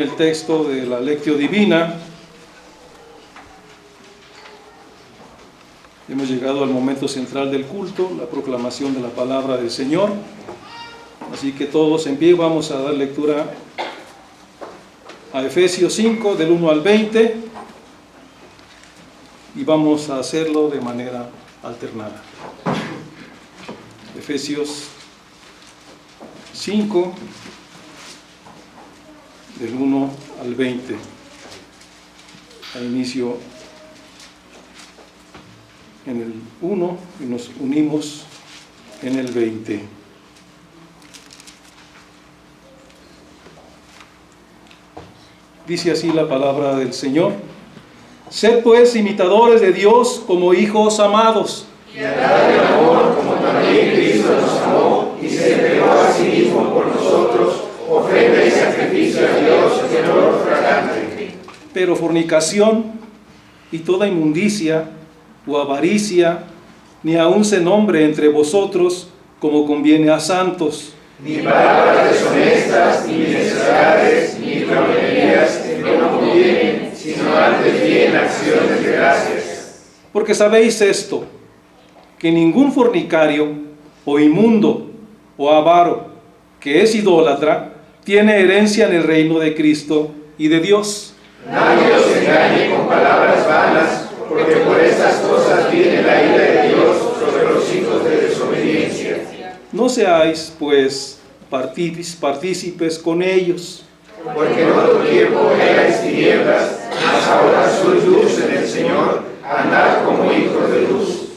El texto de la Lectio Divina. Hemos llegado al momento central del culto, la proclamación de la palabra del Señor. Así que todos en pie vamos a dar lectura a Efesios 5, del 1 al 20, y vamos a hacerlo de manera alternada. Efesios 5, del 1 al 20. A inicio en el 1 y nos unimos en el 20. Dice así la palabra del Señor: Sed pues imitadores de Dios como hijos amados. Y andad en amor como también Cristo nos amó y se entregó a sí mismo por nosotros, ofrenda y sacrificio a Dios en olor fragante. Pero fornicación y toda inmundicia o avaricia, ni aun se nombre entre vosotros como conviene a santos. Ni palabras deshonestas, ni necesidades, ni tronerías que no convienen, sino antes bien acciones de gracias. Porque sabéis esto, que ningún fornicario, o inmundo, o avaro, que es idólatra, tiene herencia en el reino de Cristo y de Dios. Nadie os engañe con palabras vanas, porque por estas cosas viene la ira de Dios sobre los hijos de desobediencia. No seáis, pues, partícipes con ellos. Porque en otro tiempo erais tinieblas, mas ahora sois luz en el Señor, andad como hijos de luz.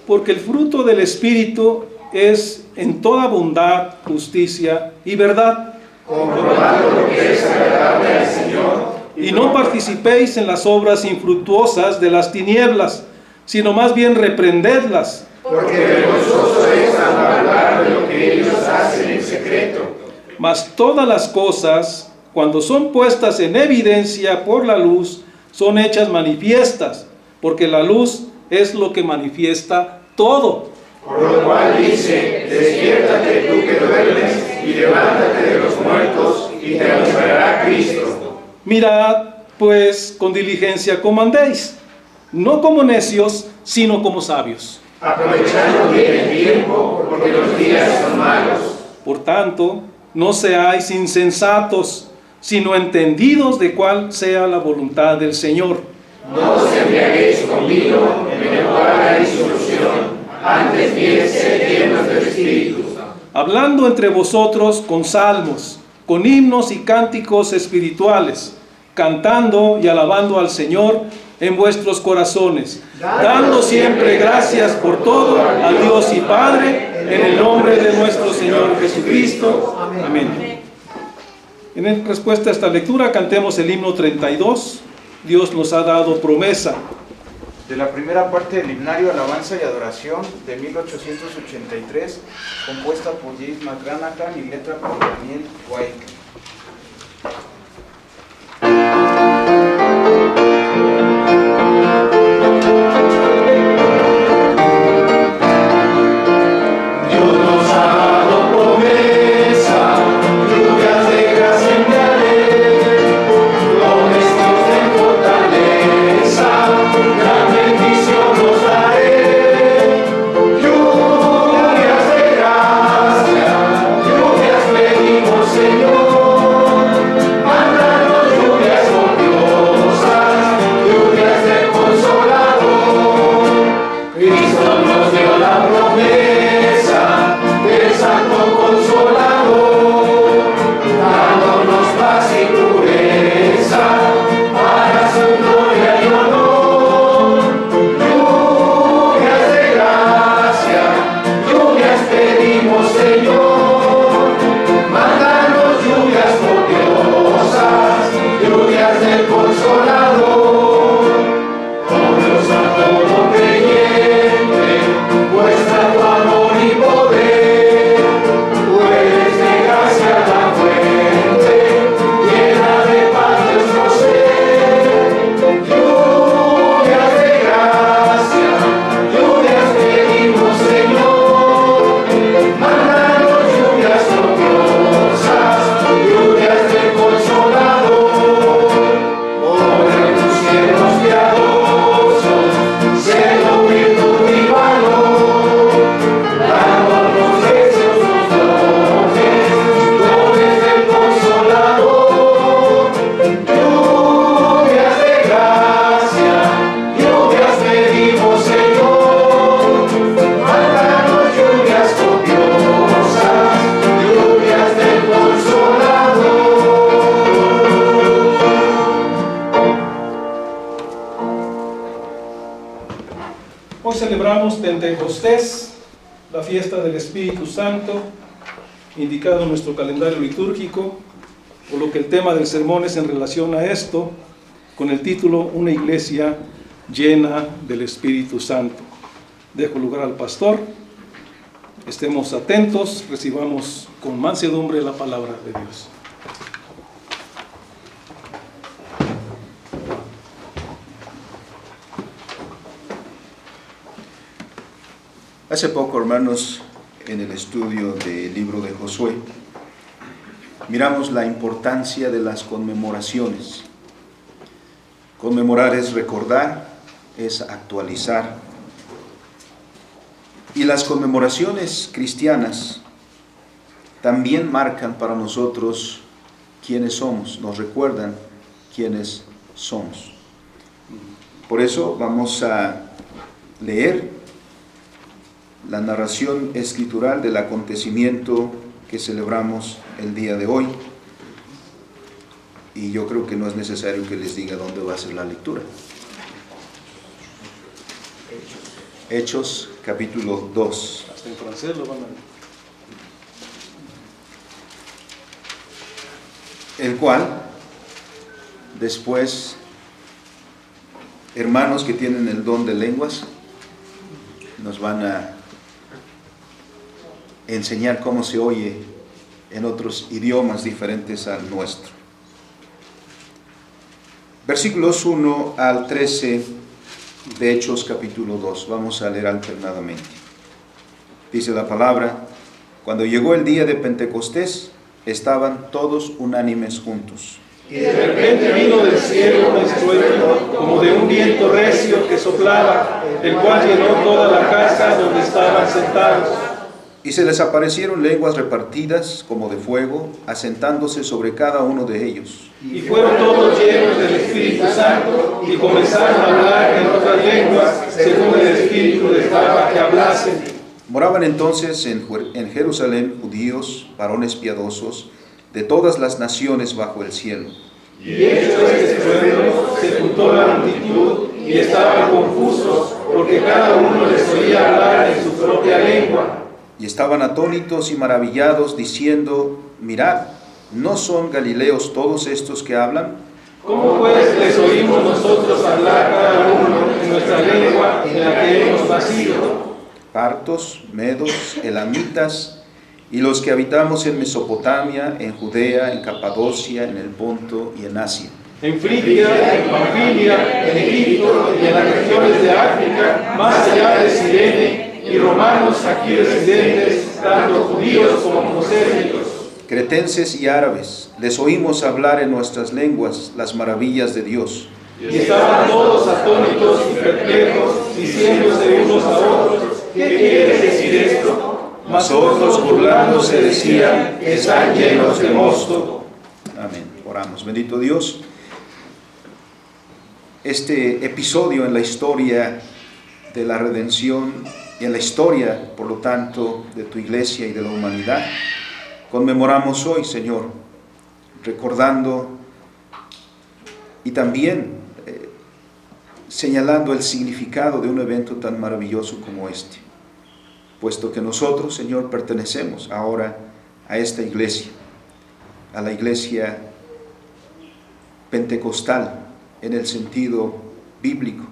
Porque el fruto del Espíritu es en toda bondad, justicia y verdad. Comprobando lo que es agradable al Señor. Y no participéis en las obras infructuosas de las tinieblas, sino más bien reprendedlas. Porque vergonzoso es hablar de lo que ellos hacen en secreto. Mas todas las cosas, cuando son puestas en evidencia por la luz, son hechas manifiestas, porque la luz es lo que manifiesta todo. Por lo cual dice, despiértate tú que duermes, y levántate de los muertos, y te alumbrará Cristo. Mirad, pues, con diligencia cómo andéis, no como necios, sino como sabios. Aprovechando bien el tiempo, porque los días son malos. Por tanto, no seáis insensatos, sino entendidos de cuál sea la voluntad del Señor. No os embriaguéis con vino, en el cual hay disolución, antes bien sed llenos del Espíritu. Hablando entre vosotros con salmos, con himnos y cánticos espirituales, cantando y alabando al Señor en vuestros corazones, dando siempre gracias por todo a Dios y Padre, en el nombre de nuestro Señor Jesucristo. Amén. En respuesta a esta lectura, cantemos el himno 32. Dios nos ha dado promesa. De la primera parte del himnario Alabanza y Adoración de 1883, compuesta por James McGranahan y letra por Daniel White. Señor. celebramos Pentecostés, la fiesta del Espíritu Santo, indicado en nuestro calendario litúrgico, por lo que el tema del sermón es en relación a esto, con el título Una iglesia llena del Espíritu Santo. Dejo lugar al pastor, estemos atentos, recibamos con mansedumbre la palabra de Dios. Hace poco, hermanos, en el estudio del libro de Josué, miramos la importancia de las conmemoraciones. Conmemorar es recordar, es actualizar. Y las conmemoraciones cristianas también marcan para nosotros quiénes somos, nos recuerdan quiénes somos. Por eso vamos a leer la narración escritural del acontecimiento que celebramos el día de hoy. Y yo creo que no es necesario que les diga dónde va a ser la lectura. Hechos, capítulo 2. Hasta en francés lo van a ver. El cual, después, hermanos que tienen el don de lenguas, nos van a enseñar cómo se oye en otros idiomas diferentes al nuestro. Versículos 1 al 13 de Hechos capítulo 2. Vamos a leer alternadamente. Dice la palabra: cuando llegó el día de Pentecostés, estaban todos unánimes juntos. Y de repente vino del cielo un estruendo, como de un viento recio que soplaba, el cual llenó toda la casa donde estaban sentados. Y se les aparecieron lenguas repartidas como de fuego, asentándose sobre cada uno de ellos. Y fueron todos llenos del Espíritu Santo, y comenzaron a hablar en otras lenguas, según el Espíritu les daba que hablasen. Moraban entonces en Jerusalén judíos, varones piadosos, de todas las naciones bajo el cielo. Y hecho este estruendo, se juntó la multitud, y estaban confusos, porque cada uno les oía hablar en su propia lengua. Y estaban atónitos y maravillados, diciendo: mirad, ¿no son galileos todos estos que hablan? ¿Cómo pues les oímos nosotros hablar cada uno en nuestra lengua en la que hemos nacido? Partos, medos, elamitas, y los que habitamos en Mesopotamia, en Judea, en Capadocia, en el Ponto y en Asia. En Frigia, en Panfilia, en Egipto y en las regiones de África, más allá de Cirene, y romanos aquí residentes, tanto judíos como prosélitos. Cretenses y árabes, les oímos hablar en nuestras lenguas las maravillas de Dios. Y estaban todos atónitos y perplejos, diciéndose unos a otros: ¿qué quiere decir esto? Mas otros burlándose decían: están llenos de mosto. Amén. Oramos. Bendito Dios. Este episodio en la historia de la redención y en la historia, por lo tanto, de tu iglesia y de la humanidad, conmemoramos hoy, Señor, recordando y también señalando el significado de un evento tan maravilloso como este, puesto que nosotros, Señor, pertenecemos ahora a esta iglesia, a la iglesia pentecostal en el sentido bíblico,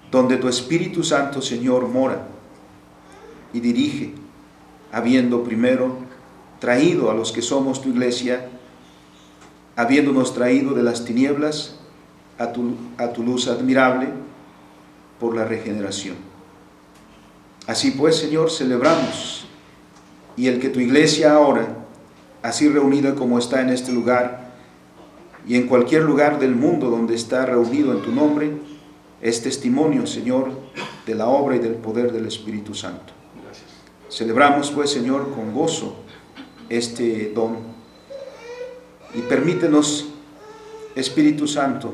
donde tu Espíritu Santo, Señor, mora y dirige, habiendo primero traído a los que somos tu iglesia, habiéndonos traído de las tinieblas a tu luz admirable por la regeneración. Así pues, Señor, celebramos, y el que tu iglesia ahora, así reunida como está en este lugar, y en cualquier lugar del mundo donde está reunido en tu nombre, es testimonio, Señor, de la obra y del poder del Espíritu Santo. Gracias. Celebramos, pues, Señor, con gozo este don, y permítenos, Espíritu Santo,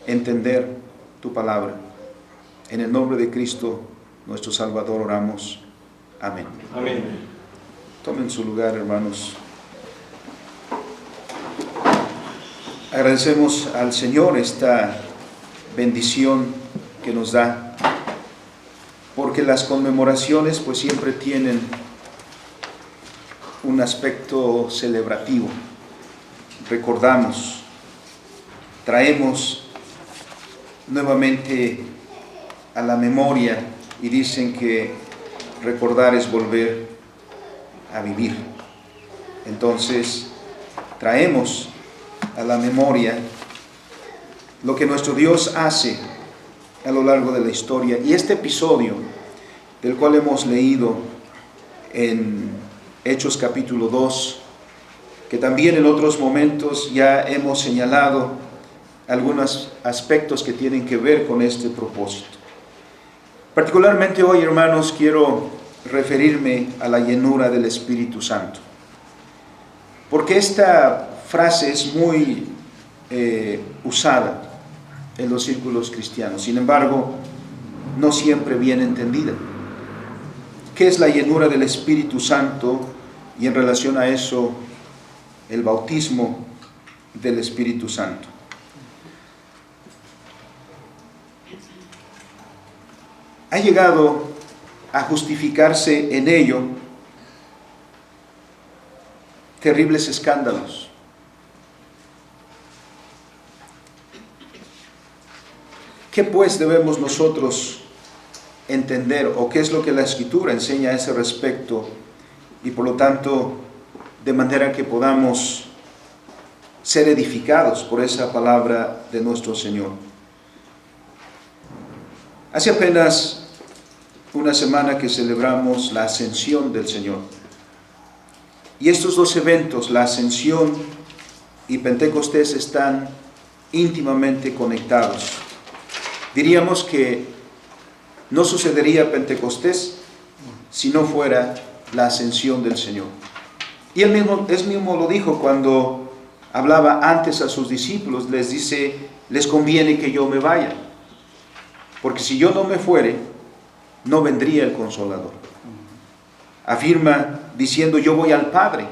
entender tu palabra. En el nombre de Cristo, nuestro Salvador, oramos. Amén. Amén. Tomen su lugar, hermanos. Agradecemos al Señor esta bendición que nos da porque las conmemoraciones pues siempre tienen un aspecto celebrativo. Recordamos, traemos nuevamente a la memoria, y dicen que recordar es volver a vivir. Entonces, traemos a la memoria lo que nuestro Dios hace a lo largo de la historia. Y este episodio, del cual hemos leído en Hechos capítulo 2, que también en otros momentos ya hemos señalado algunos aspectos que tienen que ver con este propósito. Particularmente hoy, hermanos, quiero referirme a la llenura del Espíritu Santo, porque esta frase es muy usada en los círculos cristianos, sin embargo, no siempre bien entendida. ¿Qué es la llenura del Espíritu Santo? Y en relación a eso, el bautismo del Espíritu Santo. Ha llegado a justificarse en ello terribles escándalos. ¿Qué pues debemos nosotros entender, o qué es lo que la Escritura enseña a ese respecto? Y por lo tanto, de manera que podamos ser edificados por esa palabra de nuestro Señor. Hace apenas una semana que celebramos la ascensión del Señor. Y estos dos eventos, la ascensión y Pentecostés, están íntimamente conectados. Diríamos que no sucedería Pentecostés si no fuera la ascensión del Señor. Y él mismo lo dijo cuando hablaba antes a sus discípulos, les dice, les conviene que yo me vaya, porque si yo no me fuere, no vendría el Consolador. Afirma diciendo, yo voy al Padre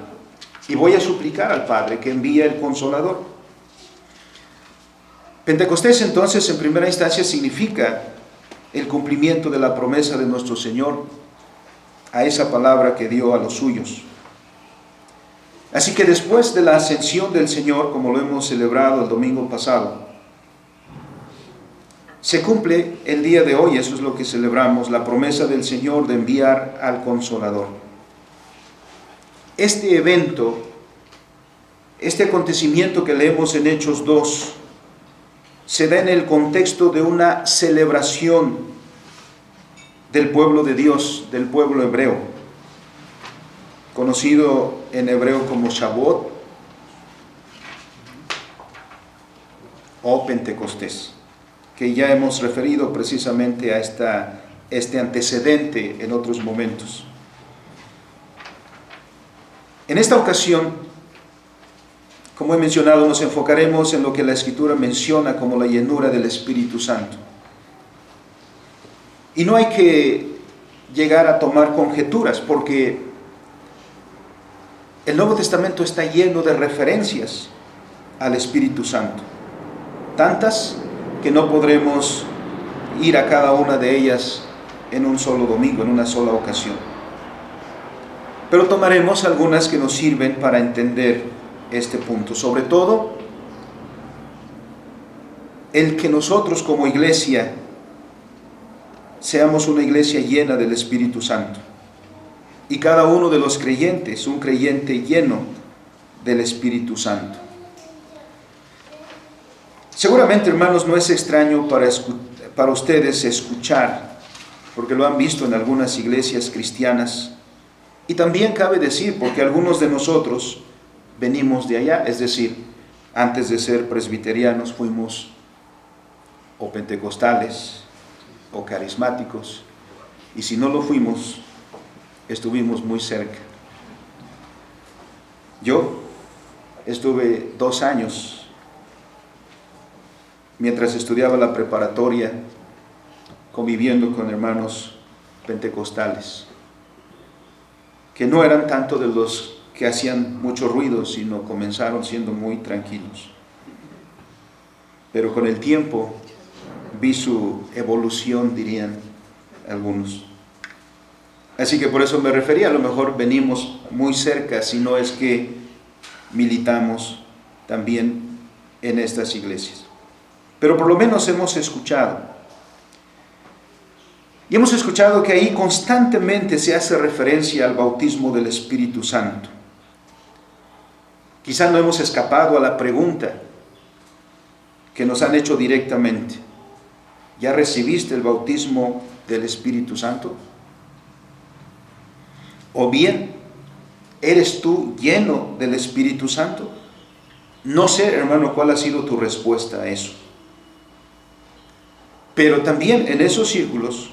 y voy a suplicar al Padre que envíe el Consolador. Pentecostés entonces en primera instancia significa el cumplimiento de la promesa de nuestro Señor a esa palabra que dio a los suyos. Así que después de la ascensión del Señor, como lo hemos celebrado el domingo pasado, se cumple el día de hoy, eso es lo que celebramos, la promesa del Señor de enviar al Consolador. Este evento, este acontecimiento que leemos en Hechos 2, se da en el contexto de una celebración del pueblo de Dios, del pueblo hebreo, conocido en hebreo como Shavuot o Pentecostés, que ya hemos referido precisamente a este antecedente en otros momentos. En esta ocasión, como he mencionado, nos enfocaremos en lo que la Escritura menciona como la llenura del Espíritu Santo. Y no hay que llegar a tomar conjeturas, porque el Nuevo Testamento está lleno de referencias al Espíritu Santo, tantas que no podremos ir a cada una de ellas en un solo domingo, en una sola ocasión. Pero tomaremos algunas que nos sirven para entender este punto. Sobre todo, el que nosotros como iglesia seamos una iglesia llena del Espíritu Santo. Y cada uno de los creyentes, un creyente lleno del Espíritu Santo. Seguramente, hermanos, no es extraño para ustedes escuchar, porque lo han visto en algunas iglesias cristianas, y también cabe decir, porque algunos de nosotros venimos de allá, es decir, antes de ser presbiterianos fuimos o pentecostales o carismáticos, y si no lo fuimos, estuvimos muy cerca. Yo estuve 2 años mientras estudiaba la preparatoria, conviviendo con hermanos pentecostales, que no eran tanto de los que hacían mucho ruido, sino comenzaron siendo muy tranquilos. Pero con el tiempo vi su evolución, dirían algunos. Así que por eso me refería, a lo mejor venimos muy cerca, si no es que militamos también en estas iglesias. Pero por lo menos hemos escuchado. Y hemos escuchado que ahí constantemente se hace referencia al bautismo del Espíritu Santo. Quizá no hemos escapado a la pregunta que nos han hecho directamente. ¿Ya recibiste el bautismo del Espíritu Santo? O bien, ¿eres tú lleno del Espíritu Santo? No sé, hermano, cuál ha sido tu respuesta a eso. Pero también en esos círculos,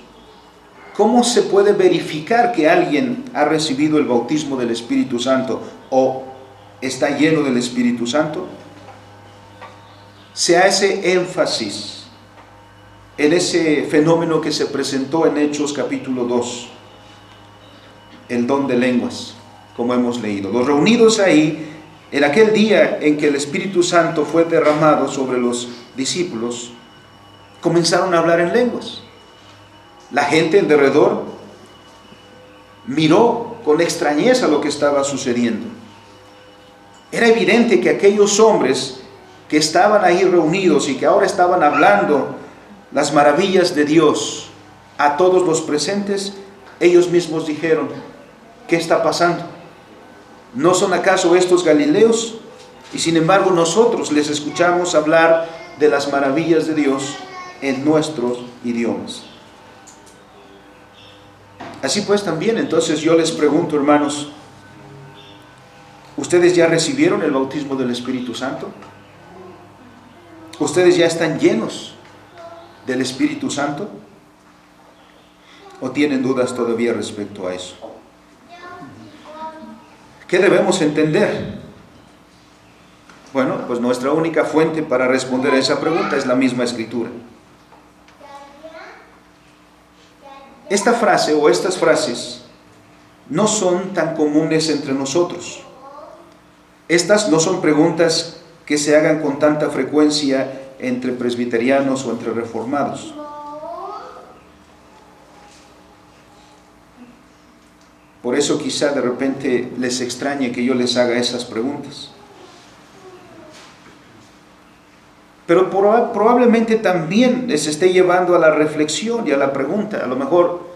¿cómo se puede verificar que alguien ha recibido el bautismo del Espíritu Santo o está lleno del Espíritu Santo? Se hace énfasis en ese fenómeno que se presentó en Hechos capítulo 2, el don de lenguas, como hemos leído. Los reunidos ahí, en aquel día en que el Espíritu Santo fue derramado sobre los discípulos, comenzaron a hablar en lenguas. La gente en derredor miró con extrañeza lo que estaba sucediendo. Era evidente que aquellos hombres que estaban ahí reunidos y que ahora estaban hablando las maravillas de Dios a todos los presentes, ellos mismos dijeron: ¿qué está pasando? ¿No son acaso estos galileos? Y sin embargo nosotros les escuchamos hablar de las maravillas de Dios en nuestros idiomas. Así pues también, entonces yo les pregunto, hermanos, ¿ustedes ya recibieron el bautismo del Espíritu Santo? ¿Ustedes ya están llenos del Espíritu Santo? ¿O tienen dudas todavía respecto a eso? ¿Qué debemos entender? Bueno, pues nuestra única fuente para responder a esa pregunta es la misma Escritura. Esta frase o estas frases no son tan comunes entre nosotros. Estas no son preguntas que se hagan con tanta frecuencia entre presbiterianos o entre reformados. Por eso quizá de repente les extrañe que yo les haga esas preguntas. Pero probablemente también les esté llevando a la reflexión y a la pregunta. A lo mejor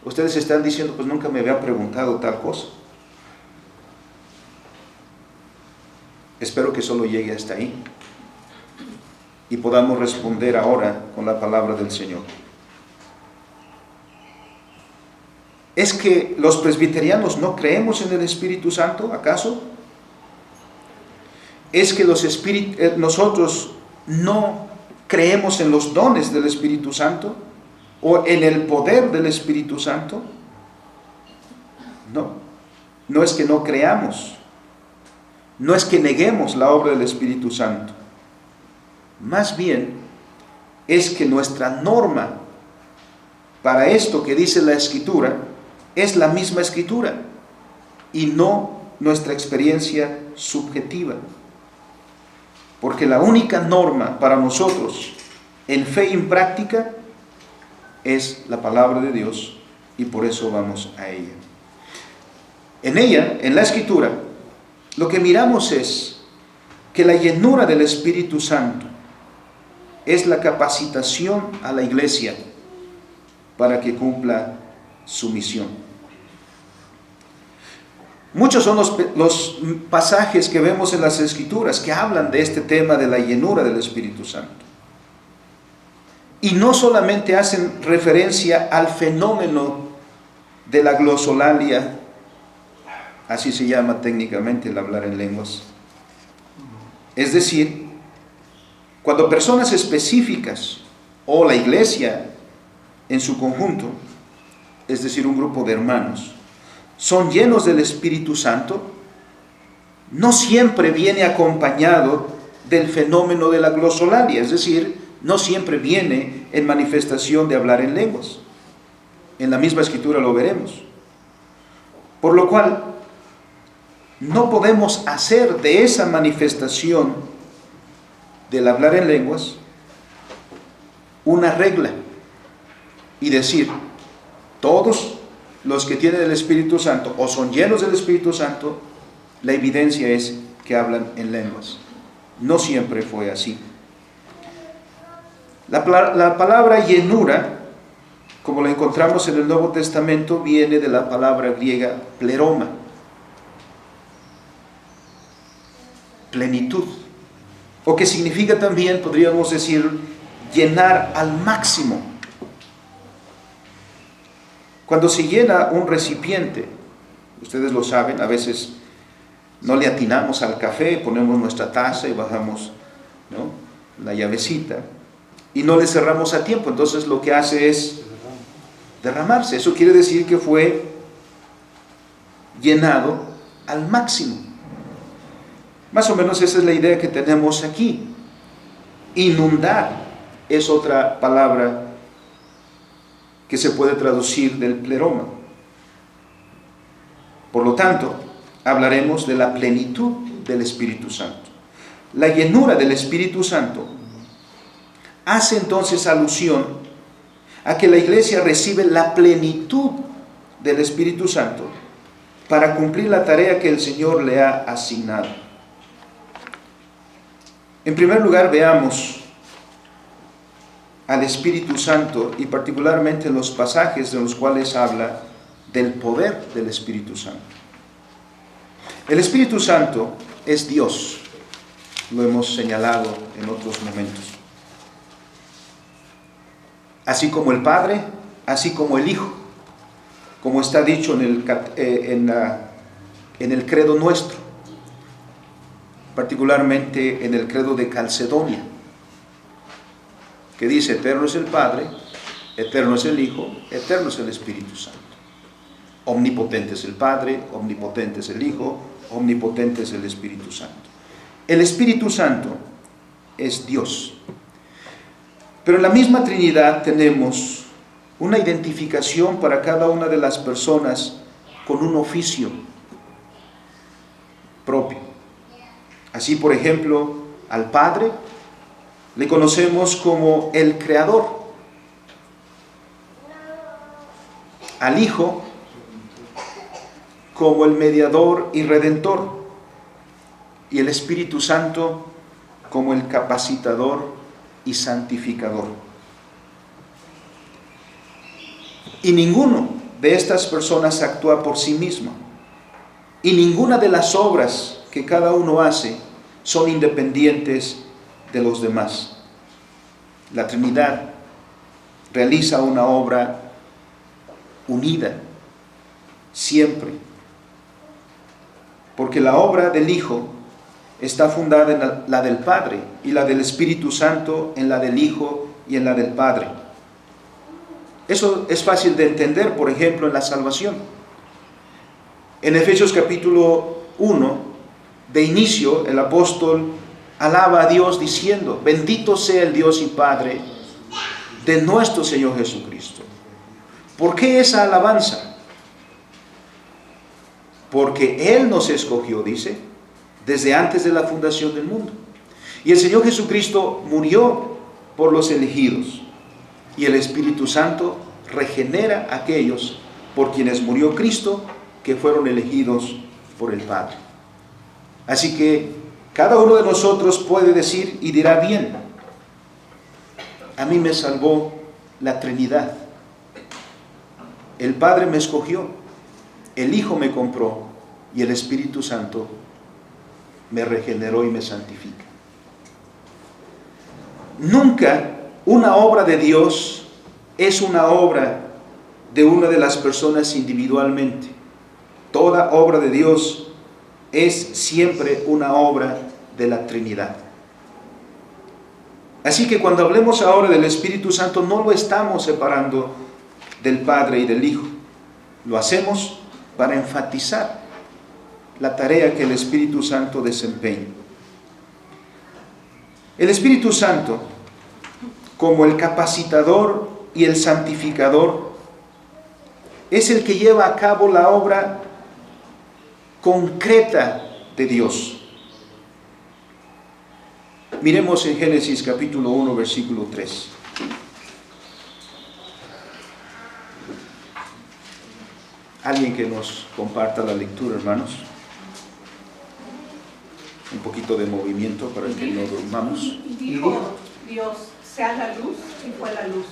ustedes están diciendo: pues nunca me había preguntado tal cosa. Espero que solo llegue hasta ahí y podamos responder ahora con la palabra del Señor. ¿Es que los presbiterianos no creemos en el Espíritu Santo, acaso? ¿Es que nosotros no creemos en los dones del Espíritu Santo o en el poder del Espíritu Santo? No, no es que no creamos, no es que neguemos la obra del Espíritu Santo. Más bien es que nuestra norma para esto que dice la Escritura es la misma Escritura y no nuestra experiencia subjetiva. Porque la única norma para nosotros en fe y en práctica es la palabra de Dios, y por eso vamos a ella. En ella, en la Escritura, lo que miramos es que la llenura del Espíritu Santo es la capacitación a la iglesia para que cumpla su misión. Muchos son los pasajes que vemos en las Escrituras que hablan de este tema de la llenura del Espíritu Santo. Y no solamente hacen referencia al fenómeno de la glosolalia, así se llama técnicamente el hablar en lenguas. Es decir, cuando personas específicas o la iglesia en su conjunto, es decir, un grupo de hermanos, son llenos del Espíritu Santo, no siempre viene acompañado del fenómeno de la glosolalia, es decir, no siempre viene en manifestación de hablar en lenguas. En la misma Escritura lo veremos. Por lo cual, no podemos hacer de esa manifestación del hablar en lenguas una regla y decir: todos los que tienen el Espíritu Santo o son llenos del Espíritu Santo, la evidencia es que hablan en lenguas. No siempre fue así. La palabra llenura, como la encontramos en el Nuevo Testamento, viene de la palabra griega pleroma, plenitud, o que significa también, podríamos decir, llenar al máximo. Cuando se llena un recipiente, ustedes lo saben, a veces no le atinamos al café, ponemos nuestra taza y bajamos, ¿no?, la llavecita, y no le cerramos a tiempo, entonces lo que hace es derramarse. Eso quiere decir que fue llenado al máximo. Más o menos esa es la idea que tenemos aquí. Inundar es otra palabra que se puede traducir del pleroma. Por lo tanto, hablaremos de la plenitud del Espíritu Santo. La llenura del Espíritu Santo hace entonces alusión a que la iglesia recibe la plenitud del Espíritu Santo para cumplir la tarea que el Señor le ha asignado. En primer lugar, veamos al Espíritu Santo y particularmente los pasajes en los cuales habla del poder del Espíritu Santo. El Espíritu Santo es Dios, lo hemos señalado en otros momentos. Así como el Padre, así como el Hijo, como está dicho en el credo nuestro, particularmente en el credo de Calcedonia, que dice: eterno es el Padre, eterno es el Hijo, eterno es el Espíritu Santo. Omnipotente es el Padre, omnipotente es el Hijo, omnipotente es el Espíritu Santo. El Espíritu Santo es Dios. Pero en la misma Trinidad tenemos una identificación para cada una de las personas con un oficio propio. Así, por ejemplo, al Padre le conocemos como el Creador, al Hijo como el Mediador y Redentor, y el Espíritu Santo como el Capacitador y Santificador. Y ninguno de estas personas actúa por sí mismo, y ninguna de las obras que cada uno hace son independientes de los demás. La Trinidad realiza una obra unida, siempre, porque la obra del Hijo está fundada en la del Padre, y la del Espíritu Santo en la del Hijo y en la del Padre. Eso es fácil de entender, por ejemplo, en la salvación. En Efesios capítulo 1, de inicio, el apóstol alaba a Dios diciendo: bendito sea el Dios y Padre de nuestro Señor Jesucristo. ¿Por qué esa alabanza? Porque Él nos escogió, dice, desde antes de la fundación del mundo. Y el Señor Jesucristo murió por los elegidos, y el Espíritu Santo regenera a aquellos por quienes murió Cristo, que fueron elegidos por el Padre. Así que cada uno de nosotros puede decir y dirá: bien, a mí me salvó la Trinidad. El Padre me escogió, el Hijo me compró y el Espíritu Santo me regeneró y me santifica. Nunca una obra de Dios es una obra de una de las personas individualmente. Toda obra de Dios es siempre una obra de la Trinidad. Así que cuando hablemos ahora del Espíritu Santo, no lo estamos separando del Padre y del Hijo. Lo hacemos para enfatizar la tarea que el Espíritu Santo desempeña. El Espíritu Santo, como el capacitador y el santificador, es el que lleva a cabo la obra concreta de Dios. Miremos en Génesis capítulo 1, versículo 3. Alguien que nos comparta la lectura, hermanos. Un poquito de movimiento para que no durmamos. Y dijo Dios, sea la luz, y fue la luz.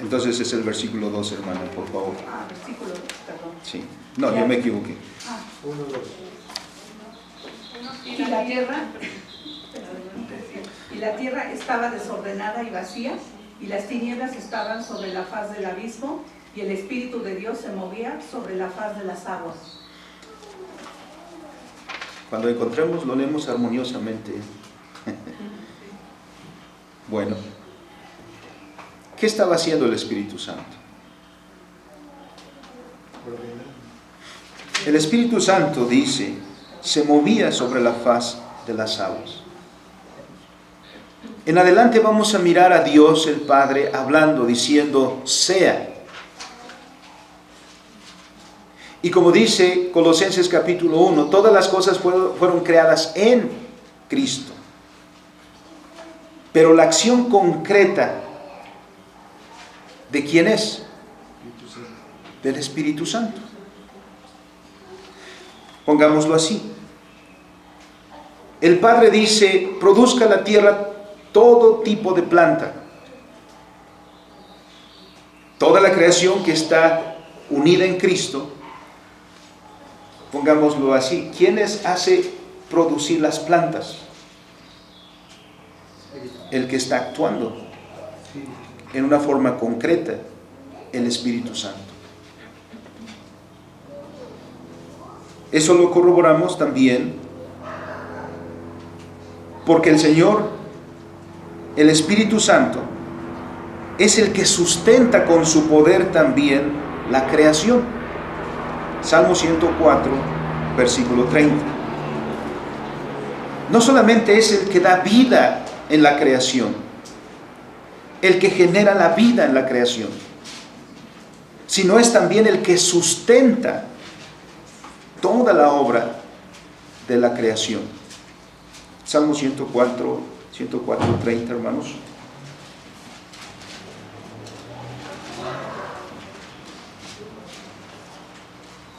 Entonces es el versículo 2, hermano, por favor. Versículo 2, perdón. Sí. No, yo me equivoqué. Y la tierra estaba desordenada y vacía, y las tinieblas estaban sobre la faz del abismo, y el Espíritu de Dios se movía sobre la faz de las aguas. Cuando encontremos lo leemos armoniosamente. Bueno, ¿qué estaba haciendo el Espíritu Santo? El Espíritu Santo, dice, se movía sobre la faz de las aguas. En adelante vamos a mirar a Dios el Padre hablando, diciendo, sea. Y como dice Colosenses capítulo 1, todas las cosas fueron creadas en Cristo. Pero la acción concreta, ¿de quién es? Del Espíritu Santo. Pongámoslo así. El Padre dice, produzca la tierra todo tipo de planta. Toda la creación que está unida en Cristo, pongámoslo así, ¿quiénes hace producir las plantas? El que está actuando en una forma concreta, el Espíritu Santo. Eso lo corroboramos también porque el Señor, el Espíritu Santo, es el que sustenta con su poder también la creación. Salmo 104, versículo 30. No solamente es el que da vida en la creación, el que genera la vida en la creación, sino es también el que sustenta toda la obra de la creación. Salmo 104, 30, hermanos.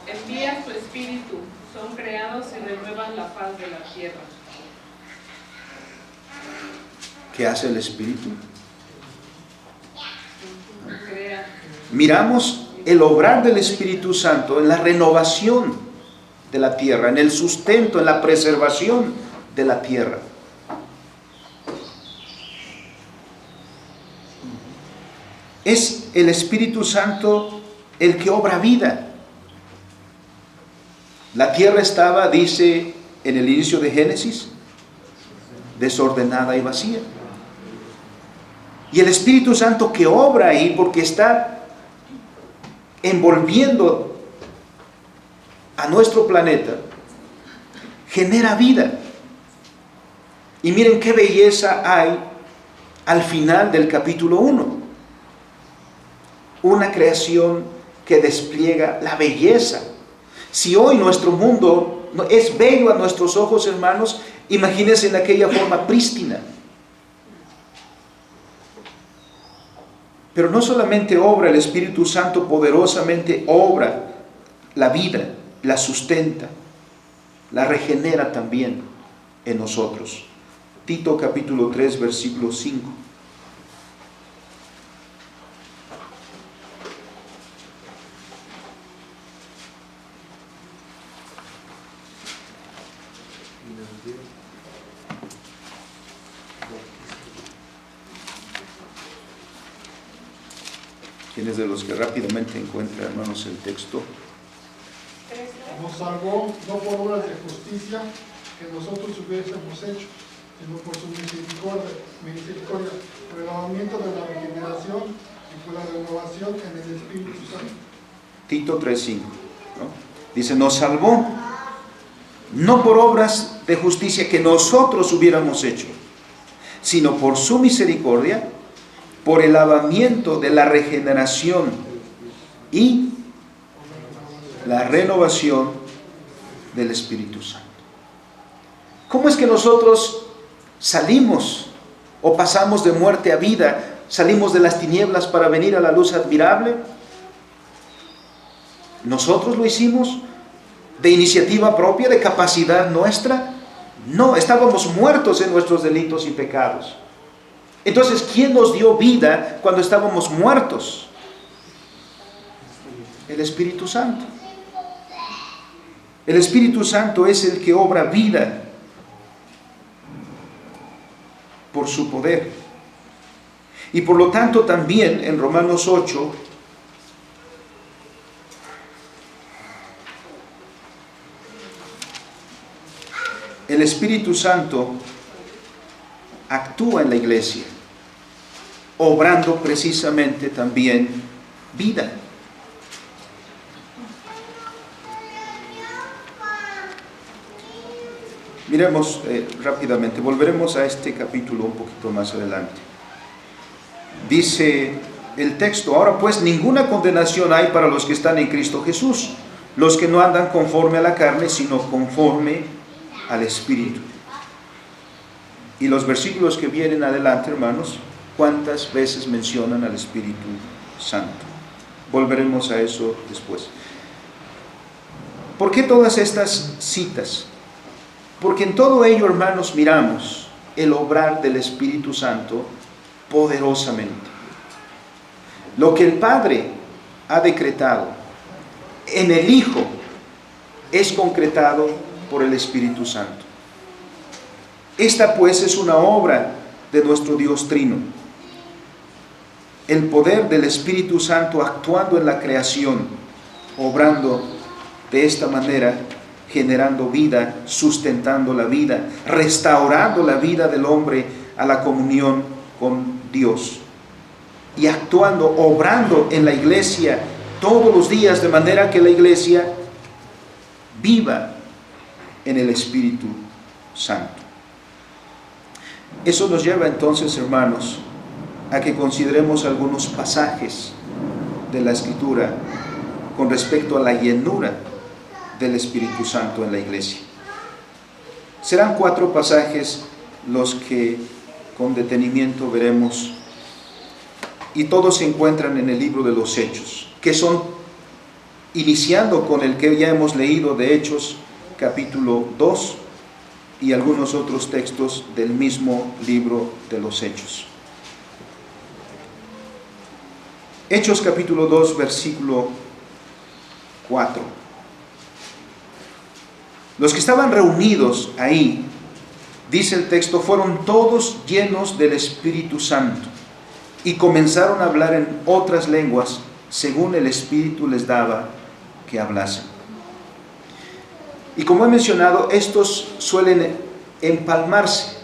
Envía su espíritu, son creados y renuevan la faz de la tierra. ¿Qué hace el Espíritu? Crea. Miramos el obrar del Espíritu Santo en la renovación de la tierra, en el sustento, en la preservación de la tierra. Es el Espíritu Santo el que obra vida. La tierra estaba, dice en el inicio de Génesis, desordenada y vacía. Y el Espíritu Santo que obra ahí, porque está envolviendo a nuestro planeta, genera vida. Y miren qué belleza hay al final del capítulo 1. Una creación que despliega la belleza. Si hoy nuestro mundo es bello a nuestros ojos, hermanos, imagínense en aquella forma prístina. Pero no solamente obra el Espíritu Santo, poderosamente obra la vida, la sustenta, la regenera también en nosotros. Tito capítulo 3, versículo 5. ¿Quiénes de los que rápidamente encuentran, hermanos, el texto? Nos salvó no por obras de justicia que nosotros hubiésemos hecho, sino por su misericordia, por el lavamiento de la regeneración y por la renovación en el Espíritu Santo. Tito 3:5, ¿no? Dice, nos salvó no por obras de justicia que nosotros hubiéramos hecho, sino por su misericordia, por el lavamiento de la regeneración y la renovación del Espíritu Santo. ¿Cómo es que nosotros salimos o pasamos de muerte a vida salimos de las tinieblas para venir a la luz admirable. ¿Nosotros lo hicimos de iniciativa propia, de capacidad nuestra? No, estábamos muertos en nuestros delitos y pecados. Entonces, ¿quién nos dio vida cuando estábamos muertos? El Espíritu Santo. El Espíritu Santo es el que obra vida por su poder. Y por lo tanto también en Romanos 8, el Espíritu Santo actúa en la iglesia, obrando precisamente también vida. Miremos rápidamente, volveremos a este capítulo un poquito más adelante. Dice el texto: ahora pues ninguna condenación hay para los que están en Cristo Jesús, los que no andan conforme a la carne, sino conforme al Espíritu. Y los versículos que vienen adelante, hermanos, ¿cuántas veces mencionan al Espíritu Santo? Volveremos a eso después. ¿Por qué todas estas citas? Porque en todo ello, hermanos, miramos el obrar del Espíritu Santo poderosamente. Lo que el Padre ha decretado en el Hijo es concretado por el Espíritu Santo. Esta pues es una obra de nuestro Dios Trino. El poder del Espíritu Santo actuando en la creación, obrando de esta manera, generando vida, sustentando la vida, restaurando la vida del hombre a la comunión con Dios. Y actuando, obrando en la iglesia todos los días, de manera que la iglesia viva en el Espíritu Santo. Eso nos lleva entonces, hermanos, a que consideremos algunos pasajes de la Escritura con respecto a la llenura del Espíritu Santo en la iglesia. Serán 4 pasajes los que con detenimiento veremos, y todos se encuentran en el libro de los Hechos, que son, iniciando con el que ya hemos leído de Hechos capítulo 2 y algunos otros textos del mismo libro de los Hechos. Hechos capítulo 2, versículo 4. Los que estaban reunidos ahí, dice el texto, fueron todos llenos del Espíritu Santo y comenzaron a hablar en otras lenguas según el Espíritu les daba que hablasen. Y como he mencionado, estos suelen empalmarse.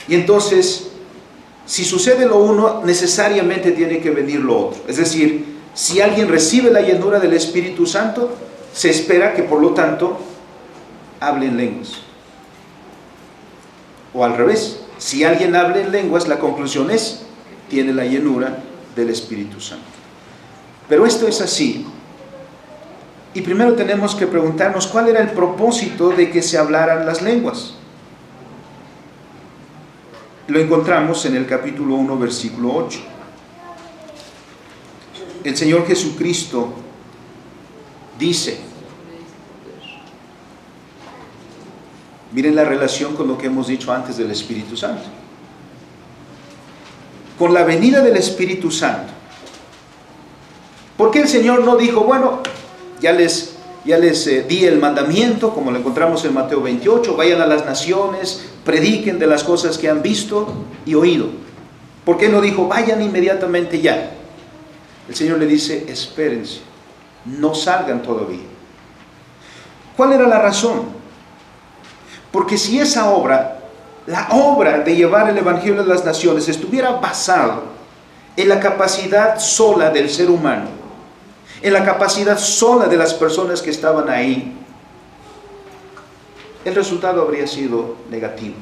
Y entonces, si sucede lo uno, necesariamente tiene que venir lo otro. Es decir, si alguien recibe la llenura del Espíritu Santo, se espera que por lo tanto hable en lenguas. O al revés, si alguien habla en lenguas, la conclusión es, tiene la llenura del Espíritu Santo. Pero esto es así. Y primero tenemos que preguntarnos cuál era el propósito de que se hablaran las lenguas. Lo encontramos en el capítulo 1, versículo 8. El Señor Jesucristo dice, miren la relación con lo que hemos dicho antes del Espíritu Santo. Con la venida del Espíritu Santo, ¿por qué el Señor no dijo, bueno, ya les di el mandamiento, como lo encontramos en Mateo 28, vayan a las naciones, prediquen de las cosas que han visto y oído? ¿Por qué no dijo, vayan inmediatamente ya? El Señor le dice, espérense, no salgan todavía. ¿Cuál era la razón? Porque si esa obra, la obra de llevar el Evangelio a las naciones, estuviera basado en la capacidad sola del ser humano, en la capacidad sola de las personas que estaban ahí, el resultado habría sido negativo.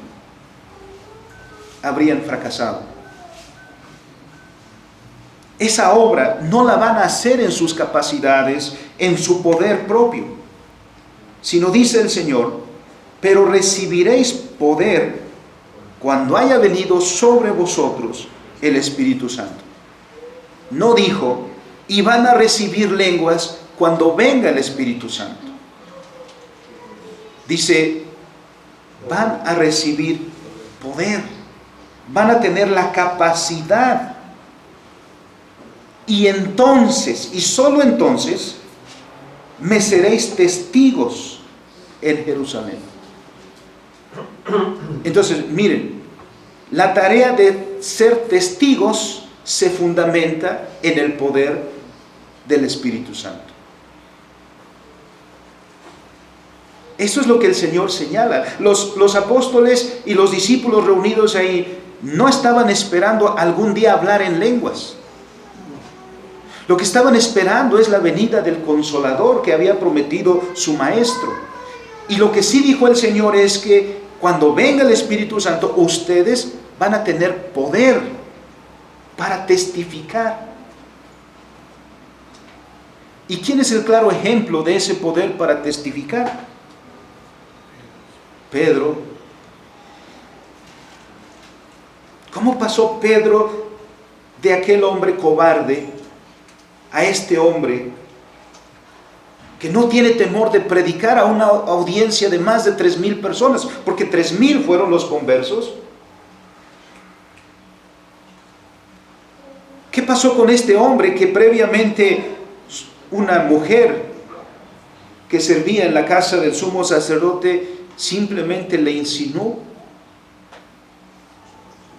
Habrían fracasado. Esa obra no la van a hacer en sus capacidades, en su poder propio, sino dice el Señor, pero recibiréis poder cuando haya venido sobre vosotros el Espíritu Santo. No dijo, y van a recibir lenguas cuando venga el Espíritu Santo. Dice, van a recibir poder, van a tener la capacidad. Y entonces, y solo entonces, me seréis testigos en Jerusalén. Entonces, miren, la tarea de ser testigos se fundamenta en el poder del Espíritu Santo. Eso es lo que el Señor señala. Los apóstoles y los discípulos reunidos ahí no estaban esperando algún día hablar en lenguas. Lo que estaban esperando es la venida del Consolador que había prometido su Maestro. Y lo que sí dijo el Señor es que cuando venga el Espíritu Santo, ustedes van a tener poder para testificar. ¿Y quién es el claro ejemplo de ese poder para testificar? Pedro. ¿Cómo pasó Pedro de aquel hombre cobarde a este hombre que no tiene temor de predicar a una audiencia de más de 3,000 personas? Porque 3,000 fueron los conversos. ¿Qué pasó con este hombre que previamente una mujer que servía en la casa del sumo sacerdote simplemente le insinuó?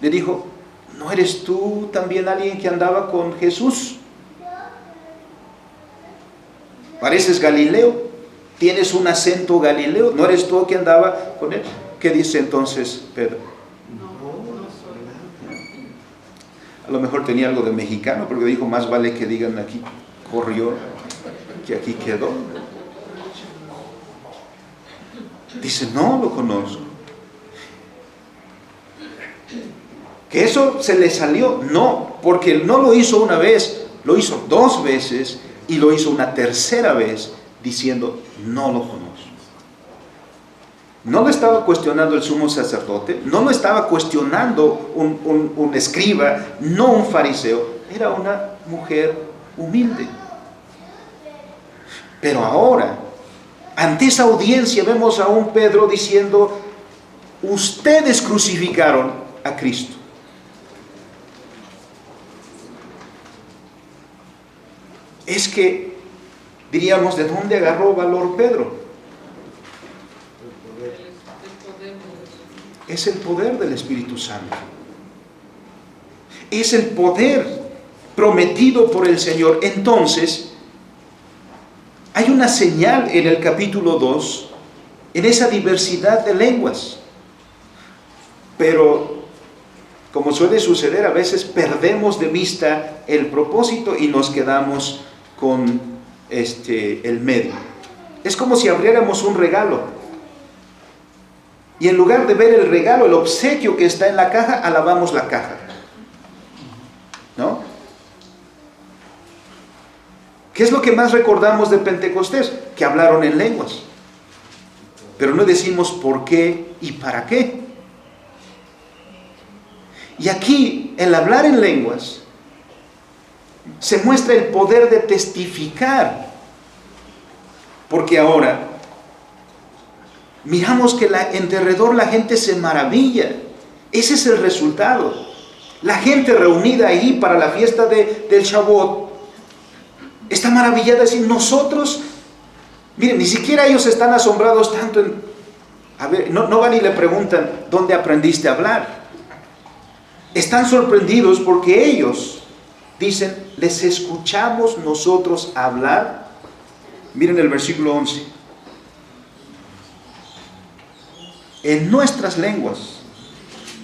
Le dijo, ¿no eres tú también alguien que andaba con Jesús? Pareces Galileo, tienes un acento galileo, ¿no eres tú que andaba con él? ¿Qué dice entonces Pedro? A lo mejor tenía algo de mexicano, porque dijo, más vale que digan aquí corrió que aquí quedó. Dice, no lo conozco. ¿Que eso se le salió? No, porque no lo hizo una vez, lo hizo 2 veces y lo hizo una 3ª vez diciendo, no lo conozco. No lo estaba cuestionando el sumo sacerdote, no lo estaba cuestionando un escriba, no un fariseo, era una mujer humilde. Pero ahora, ante esa audiencia vemos a un Pedro diciendo, ustedes crucificaron a Cristo. Es que, diríamos, ¿de dónde agarró valor Pedro? Es el poder del Espíritu Santo. Es el poder prometido por el Señor. Entonces, hay una señal en el capítulo 2, en esa diversidad de lenguas. Pero, como suele suceder, a veces perdemos de vista el propósito y nos quedamos con el medio. Es como si abriéramos un regalo y en lugar de ver el regalo, el obsequio que está en la caja, alabamos la caja, ¿no? ¿Qué es lo que más recordamos de Pentecostés? Que hablaron en lenguas, pero no decimos por qué y para qué. Y aquí, el hablar en lenguas se muestra el poder de testificar, porque ahora miramos que en derredor la gente se maravilla. Ese es el resultado. La gente reunida ahí para la fiesta del Shavuot está maravillada, decir, nosotros, miren, ni siquiera ellos están asombrados tanto a ver, no van y le preguntan, ¿dónde aprendiste a hablar? Están sorprendidos porque ellos dicen, ¿les escuchamos nosotros hablar? Miren el versículo 11. En nuestras lenguas,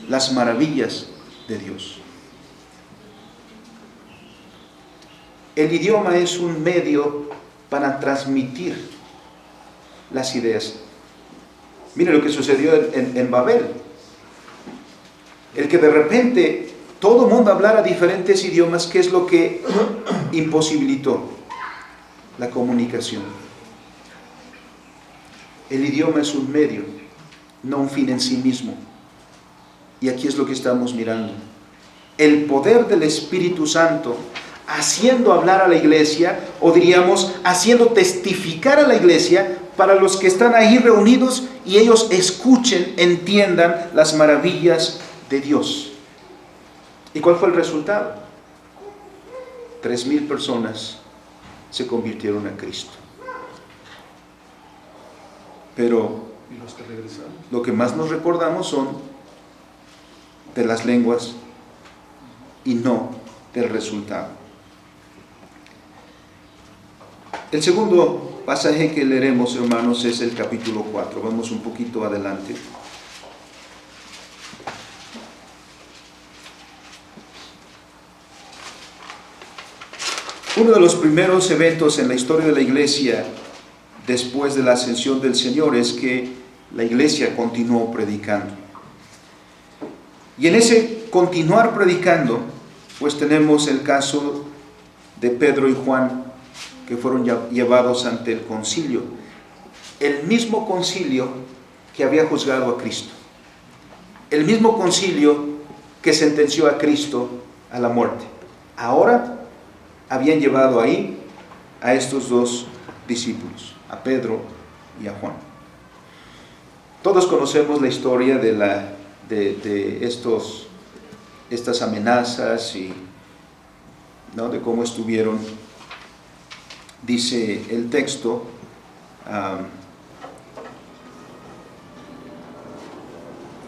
las maravillas de Dios. El idioma es un medio para transmitir las ideas. Miren lo que sucedió en Babel. El que de repente todo el mundo hablara diferentes idiomas, ¿qué es lo que imposibilitó? La comunicación. El idioma es un medio, no un fin en sí mismo. Y aquí es lo que estamos mirando. el poder del Espíritu Santo haciendo hablar a la iglesia, o diríamos, haciendo testificar a la iglesia para los que están ahí reunidos y ellos escuchen, entiendan las maravillas de Dios. ¿Y cuál fue el resultado? 3,000 personas se convirtieron a Cristo. Pero Y los que regresaron. lo que más nos recordamos son de las lenguas y no del resultado. El segundo pasaje que leeremos, hermanos, es el capítulo 4. Vamos un poquito adelante. Uno de los primeros eventos en la historia de la iglesia después de la ascensión del Señor es que la iglesia continuó predicando. Y en ese continuar predicando, pues tenemos el caso de Pedro y Juan, que fueron llevados ante el concilio. El mismo concilio que había juzgado a Cristo. El mismo concilio que sentenció a Cristo a la muerte. Ahora habían llevado ahí a estos dos discípulos, a Pedro y a Juan. Todos conocemos la historia de estas amenazas y ¿no? de cómo estuvieron. Dice el texto,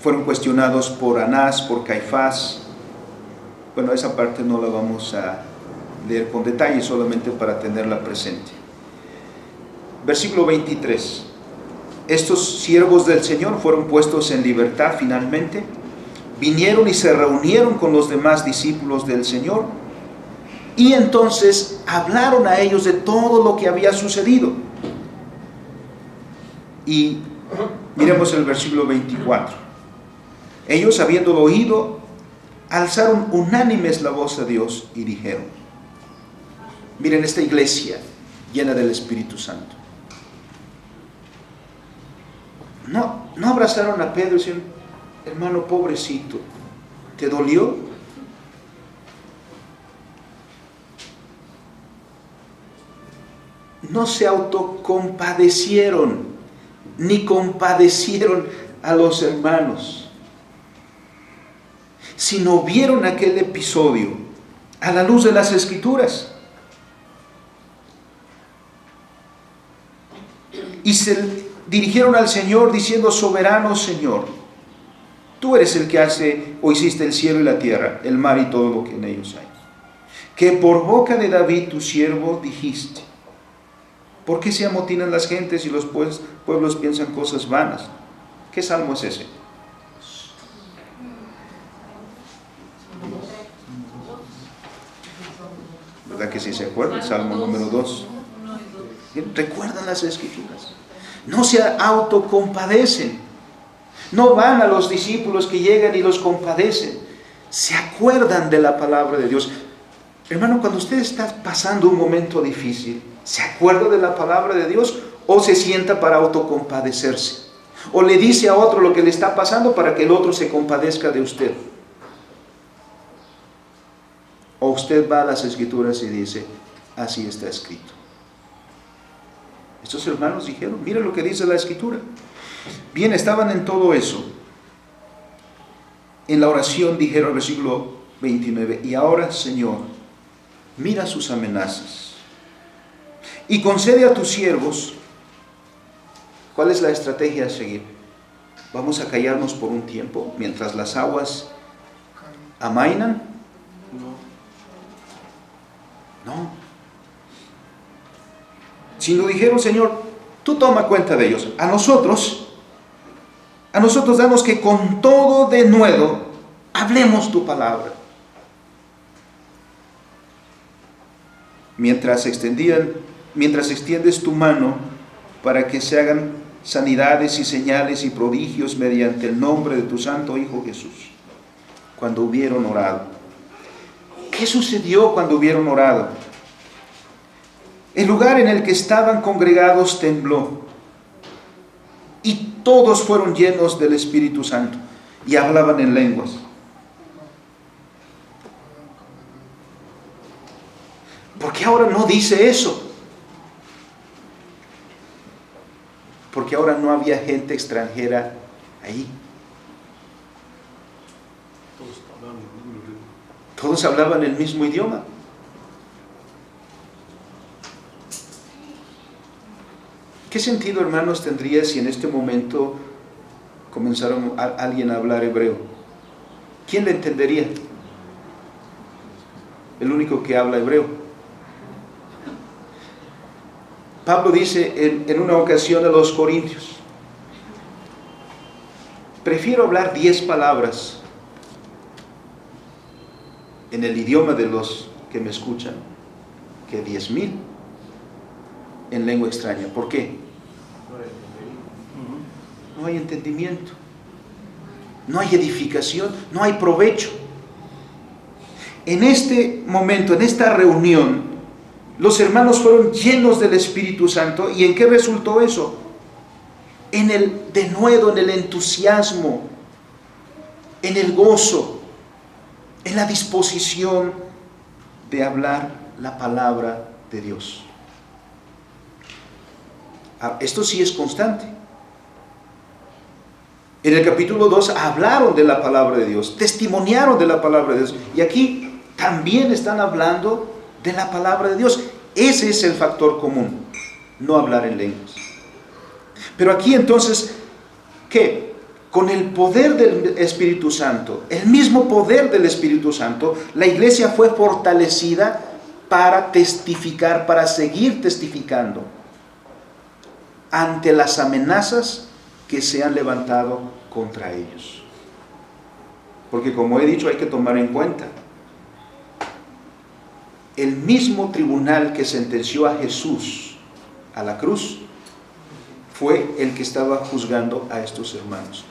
fueron cuestionados por Anás, por Caifás. Bueno, esa parte no la vamos a leer con detalle, solamente para tenerla presente. Versículo 23. Estos siervos del Señor fueron puestos en libertad finalmente, vinieron y se reunieron con los demás discípulos del Señor, y entonces hablaron a ellos de todo lo que había sucedido. Y miremos el versículo 24. Ellos, habiéndolo oído, alzaron unánimes la voz a Dios y dijeron: miren esta iglesia llena del Espíritu Santo. No abrazaron a Pedro y decían: hermano pobrecito, ¿te dolió? No se autocompadecieron, ni compadecieron a los hermanos, sino vieron aquel episodio a la luz de las Escrituras. Y se dirigieron al Señor diciendo: soberano Señor, tú eres el que hace o hiciste el cielo y la tierra, el mar y todo lo que en ellos hay. Que por boca de David tu siervo dijiste: ¿por qué se amotinan las gentes y los pueblos piensan cosas vanas? ¿Qué salmo es ese? ¿Verdad que sí se acuerdan? Salmo número 2. Recuerdan las Escrituras. No se autocompadecen. No van a los discípulos que llegan y los compadecen. Se acuerdan de la palabra de Dios. Hermano, cuando usted está pasando un momento difícil, ¿se acuerda de la palabra de Dios o se sienta para autocompadecerse? ¿O le dice a otro lo que le está pasando para que el otro se compadezca de usted? ¿O usted va a las Escrituras y dice: así está escrito? Estos hermanos dijeron: mira lo que dice la Escritura. Bien, estaban en todo eso. En la oración dijeron, versículo 29, y ahora, Señor, mira sus amenazas y concede a tus siervos. ¿Cuál es la estrategia a seguir? ¿Vamos a callarnos por un tiempo mientras las aguas amainan? No. Sino dijeron: Señor, tú toma cuenta de ellos. A nosotros danos que con todo denuedo hablemos tu palabra. Mientras extiendes tu mano para que se hagan sanidades y señales y prodigios mediante el nombre de tu santo Hijo Jesús. Cuando hubieron orado. ¿Qué sucedió cuando hubieron orado? El lugar en el que estaban congregados tembló y todos fueron llenos del Espíritu Santo y hablaban en lenguas. ahora no dice eso? Porque ahora no había gente extranjera ahí. Todos hablaban el mismo idioma. ¿Qué sentido, hermanos, tendría si en este momento comenzaron alguien a hablar hebreo? ¿Quién le entendería? El único que habla hebreo. Pablo dice en una ocasión a los corintios: prefiero hablar 10 palabras en el idioma de los que me escuchan que 10,000 en lengua extraña. ¿Por qué? No hay entendimiento, no hay edificación, no hay provecho. En este momento, en esta reunión, los hermanos fueron llenos del Espíritu Santo. ¿Y en qué resultó eso? En el denuedo, en el entusiasmo, en el gozo, en la disposición de hablar la palabra de Dios. Esto sí es constante. En el capítulo 2 hablaron de la palabra de Dios, testimoniaron de la palabra de Dios, y aquí también están hablando de la palabra de Dios. Ese es el factor común, no hablar en lenguas. Pero aquí entonces, ¿qué? Con el poder del Espíritu Santo, el mismo poder del Espíritu Santo, la iglesia fue fortalecida para testificar, para seguir testificando ante las amenazas que se han levantado contra ellos. Porque, como he dicho, hay que tomar en cuenta, el mismo tribunal que sentenció a Jesús a la cruz fue el que estaba juzgando a estos hermanos.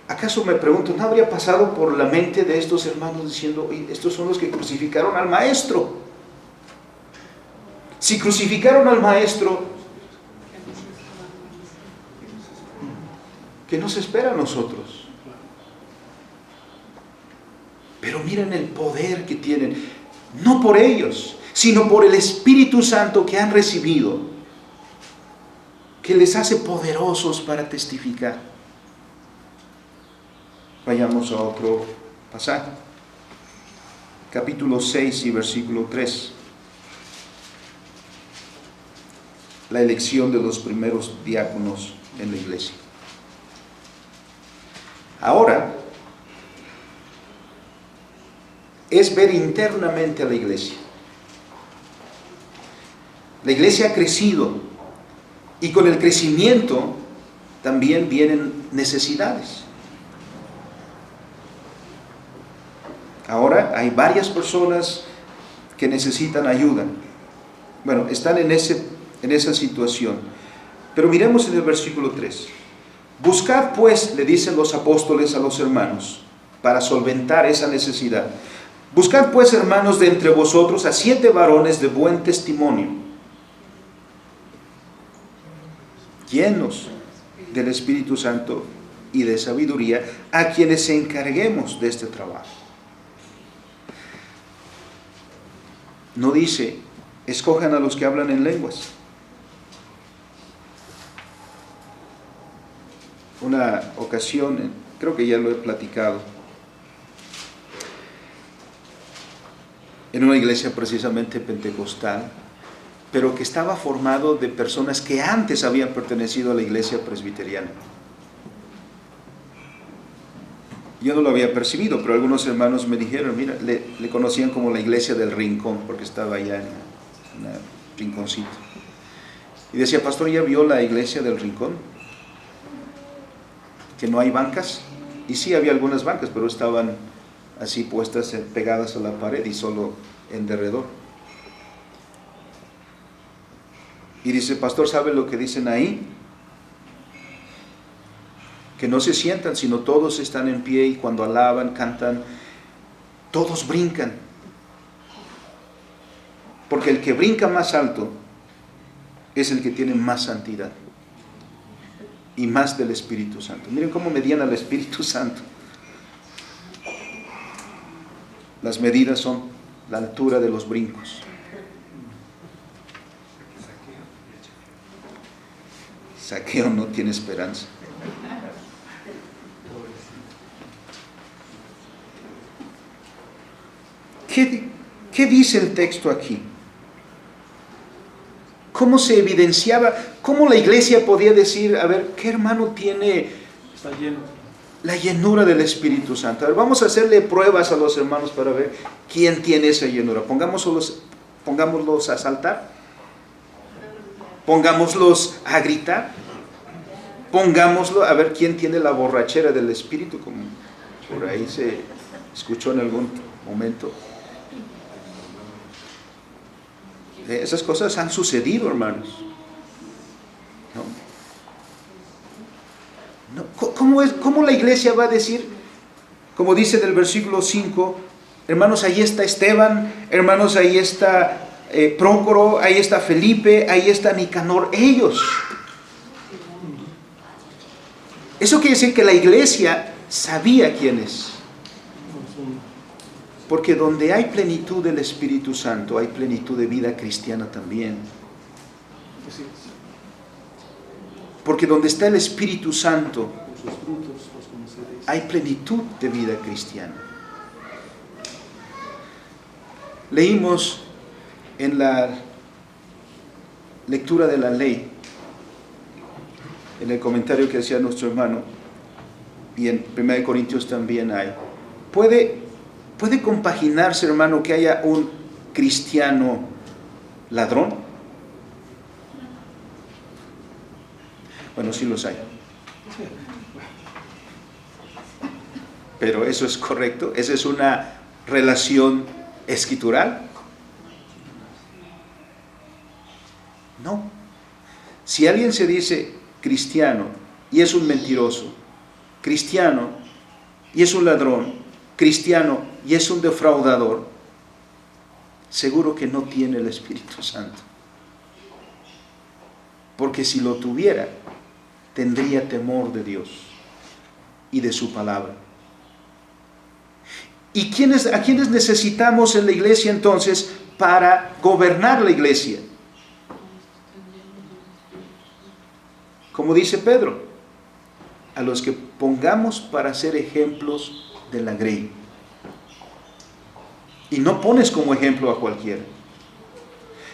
¿Acaso, me pregunto, no habría pasado por la mente de estos hermanos diciendo: oye, estos son los que crucificaron al Maestro? Si crucificaron al Maestro, ¿qué nos espera a nosotros? Pero miren el poder que tienen, no por ellos, sino por el Espíritu Santo que han recibido, que les hace poderosos para testificar. Vayamos a otro pasaje, capítulo 6 y versículo 3. La elección de los primeros diáconos en la iglesia. Ahora es ver internamente a la iglesia. La iglesia ha crecido, y con el crecimiento también vienen necesidades. Ahora hay varias personas que necesitan ayuda. Bueno, están en esa situación. Pero miremos en el versículo 3. Buscad pues, le dicen los apóstoles a los hermanos, para solventar esa necesidad. Buscad pues, hermanos, de entre vosotros a 7 varones de buen testimonio, llenos del Espíritu Santo y de sabiduría, a quienes encarguemos de este trabajo. No dice: escojan a los que hablan en lenguas. Una ocasión, creo que ya lo he platicado, en una iglesia precisamente pentecostal, pero que estaba formado de personas que antes habían pertenecido a la iglesia presbiteriana. Yo no lo había percibido, pero algunos hermanos me dijeron: mira, le conocían como la iglesia del rincón, porque estaba allá en un rinconcito. Y decía: pastor, ¿ya vio la iglesia del rincón? Que no hay bancas. Y sí, había algunas bancas, pero estaban así puestas, pegadas a la pared y solo en derredor. Y dice: pastor, ¿sabe lo que dicen ahí? Que no se sientan, sino todos están en pie, y cuando alaban, cantan, todos brincan. Porque el que brinca más alto es el que tiene más santidad y más del Espíritu Santo. Miren cómo medían al Espíritu Santo. Las medidas son la altura de los brincos. Zaqueo no tiene esperanza. ¿Qué dice el texto aquí? ¿Cómo se evidenciaba? ¿Cómo la iglesia podía decir, a ver, qué hermano tiene Está lleno. la llenura del Espíritu Santo? A ver, vamos a hacerle pruebas a los hermanos para ver quién tiene esa llenura. Pongámoslos a saltar. Pongámoslos a gritar. Pongámoslo a ver quién tiene la borrachera del Espíritu, como por ahí se escuchó en algún momento. Esas cosas han sucedido, hermanos. ¿No? ¿Cómo la iglesia va a decir, como dice en el versículo 5, hermanos, ahí está Esteban, hermanos, ahí está Prócoro, ahí está Felipe, ahí está Nicanor, ellos? Eso quiere decir que la iglesia sabía quién es. Porque donde hay plenitud del Espíritu Santo, hay plenitud de vida cristiana también. Porque donde está el Espíritu Santo, hay plenitud de vida cristiana. Leímos en la lectura de la ley, en el comentario que hacía nuestro hermano, y en 1 Corintios también hay, ¿Puede compaginarse, hermano, que haya un cristiano ladrón? Bueno, sí los hay. Pero eso es correcto, esa es una relación escritural. No. Si alguien se dice cristiano y es un mentiroso, cristiano y es un ladrón, cristiano y es un defraudador, seguro que no tiene el Espíritu Santo. Porque si lo tuviera, tendría temor de Dios y de su palabra. ¿Y a quiénes necesitamos en la iglesia entonces para gobernar la iglesia? Como dice Pedro, a los que pongamos para ser ejemplos de la grey. Y no pones como ejemplo a cualquiera,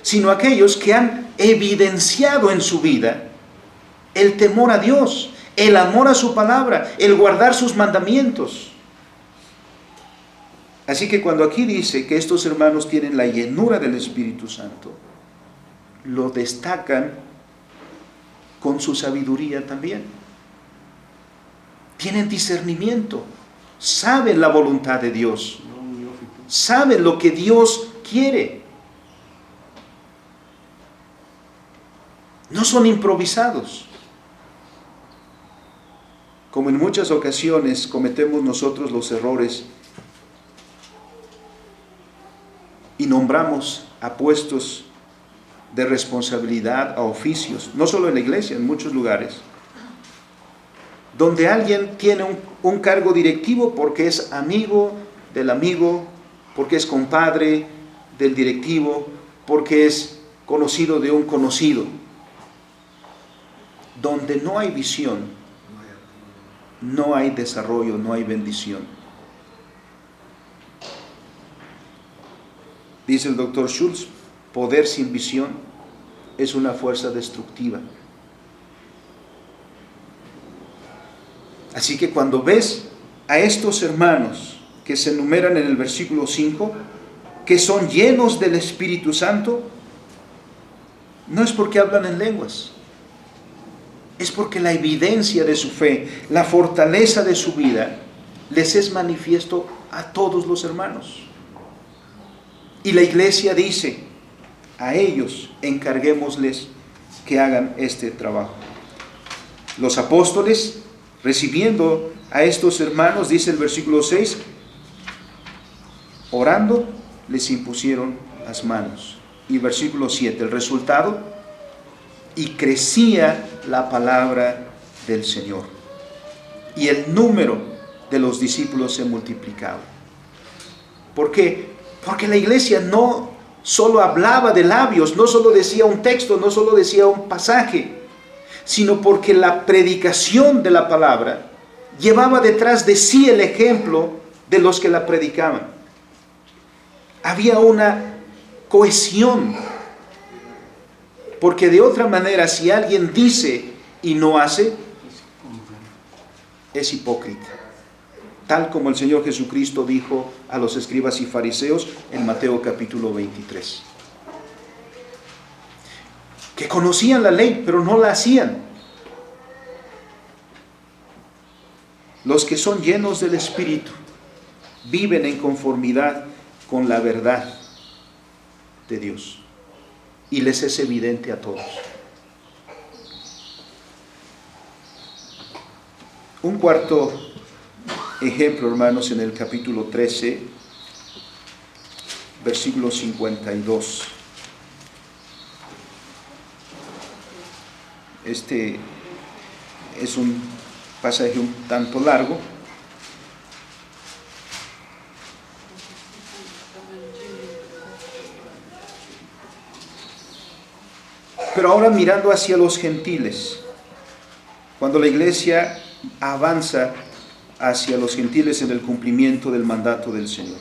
sino a aquellos que han evidenciado en su vida el temor a Dios, el amor a su palabra, el guardar sus mandamientos. Así que cuando aquí dice que estos hermanos tienen la llenura del Espíritu Santo, lo destacan con su sabiduría también. Tienen discernimiento, saben la voluntad de Dios, saben lo que Dios quiere. No son improvisados, como en muchas ocasiones cometemos nosotros los errores y nombramos a puestos de responsabilidad, a oficios, no solo en la iglesia, en muchos lugares, donde alguien tiene un cargo directivo porque es amigo del amigo, porque es compadre del directivo, porque es conocido de un conocido. Donde no hay visión, no hay desarrollo, no hay bendición. Dice el doctor Schultz, poder sin visión es una fuerza destructiva. Así que cuando ves a estos hermanos que se enumeran en el versículo 5, que son llenos del Espíritu Santo, no es porque hablan en lenguas, es porque la evidencia de su fe, la fortaleza de su vida, les es manifiesto a todos los hermanos. Y la iglesia dice, a ellos encarguémosles que hagan este trabajo. Los apóstoles, recibiendo a estos hermanos, dice el versículo 6, orando, les impusieron las manos. Y versículo 7, el resultado, y crecía la palabra del Señor, y el número de los discípulos se multiplicaba. ¿Por qué? Porque la iglesia no solo hablaba de labios, no solo decía un texto, no solo decía un pasaje, sino porque la predicación de la palabra llevaba detrás de sí el ejemplo de los que la predicaban. Había una cohesión, porque de otra manera, si alguien dice y no hace, es hipócrita. Tal como el Señor Jesucristo dijo a los escribas y fariseos en Mateo capítulo 23. Que conocían la ley, pero no la hacían. Los que son llenos del Espíritu viven en conformidad con la verdad de Dios. Y les es evidente a todos. Un cuarto ejemplo, hermanos, en el capítulo 13, versículo 52. Este es un pasaje un tanto largo. Pero ahora mirando hacia los gentiles, cuando la iglesia avanza hacia los gentiles en el cumplimiento del mandato del Señor.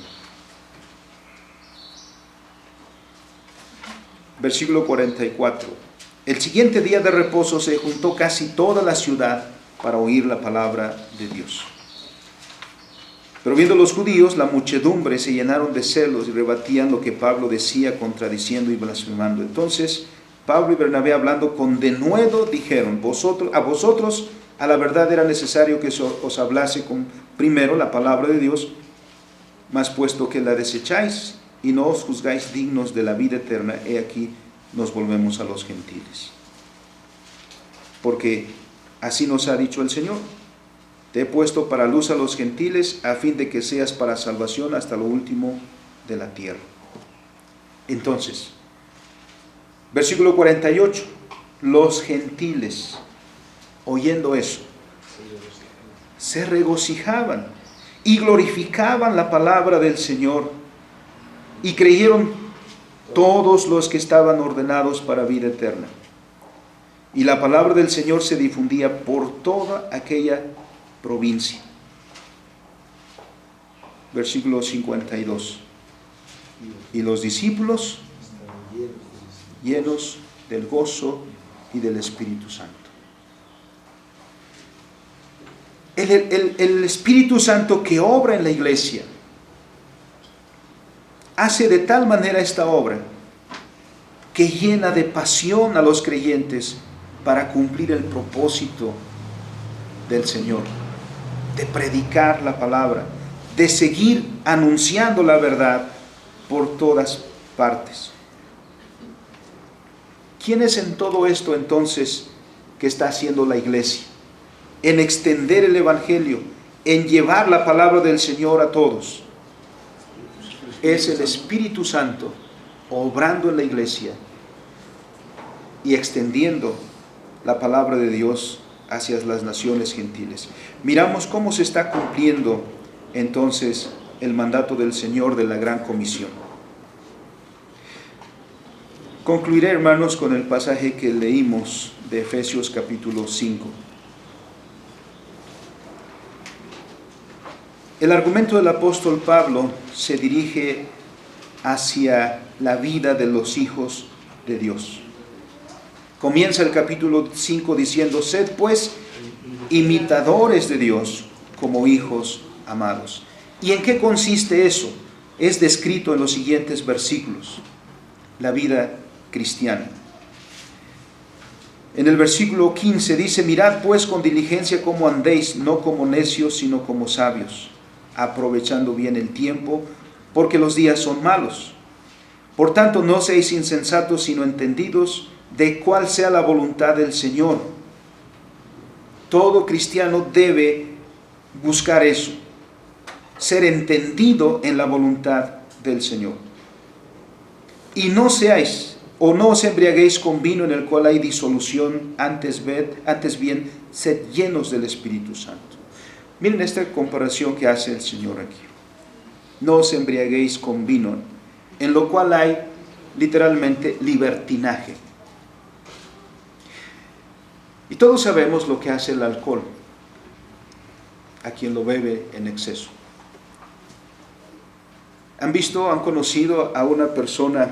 Versículo 44. El siguiente día de reposo se juntó casi toda la ciudad para oír la palabra de Dios. Pero viendo los judíos, la muchedumbre se llenaron de celos y rebatían lo que Pablo decía, contradiciendo y blasfemando. Entonces Pablo y Bernabé, hablando con denuedo, dijeron: a vosotros a la verdad era necesario que os hablase primero la palabra de Dios, mas puesto que la desecháis y no os juzgáis dignos de la vida eterna, he aquí nos volvemos a los gentiles. Porque así nos ha dicho el Señor: te he puesto para luz a los gentiles, a fin de que seas para salvación hasta lo último de la tierra. Entonces, versículo 48, los gentiles, oyendo eso, se regocijaban y glorificaban la palabra del Señor, y creyeron todos los que estaban ordenados para vida eterna. Y la palabra del Señor se difundía por toda aquella provincia. Versículo 52. Y los discípulos llenos del gozo y del Espíritu Santo. El Espíritu Santo que obra en la iglesia hace de tal manera esta obra que llena de pasión a los creyentes para cumplir el propósito del Señor, de predicar la palabra, de seguir anunciando la verdad por todas partes. ¿Quién es en todo esto entonces que está haciendo la iglesia? En extender el Evangelio, en llevar la palabra del Señor a todos. Es el Espíritu Santo obrando en la iglesia y extendiendo la palabra de Dios hacia las naciones gentiles. Miramos cómo se está cumpliendo entonces el mandato del Señor de la Gran Comisión. Concluiré, hermanos, con el pasaje que leímos de Efesios capítulo 5. El argumento del apóstol Pablo se dirige hacia la vida de los hijos de Dios. Comienza el capítulo 5 diciendo: sed pues imitadores de Dios como hijos amados. ¿Y en qué consiste eso? Es descrito en los siguientes versículos. La vida cristiana. En el versículo 15 dice: mirad pues con diligencia cómo andéis, no como necios, sino como sabios, aprovechando bien el tiempo, porque los días son malos. Por tanto, no seáis insensatos, sino entendidos de cuál sea la voluntad del Señor. Todo cristiano debe buscar eso, ser entendido en la voluntad del Señor. Y no seáis, o no os embriaguéis con vino en el cual hay disolución, antes bien, sed llenos del Espíritu Santo. Miren esta comparación que hace el Señor aquí. No os embriaguéis con vino en lo cual hay literalmente libertinaje. Y todos sabemos lo que hace el alcohol a quien lo bebe en exceso. ¿Han visto, han conocido a una persona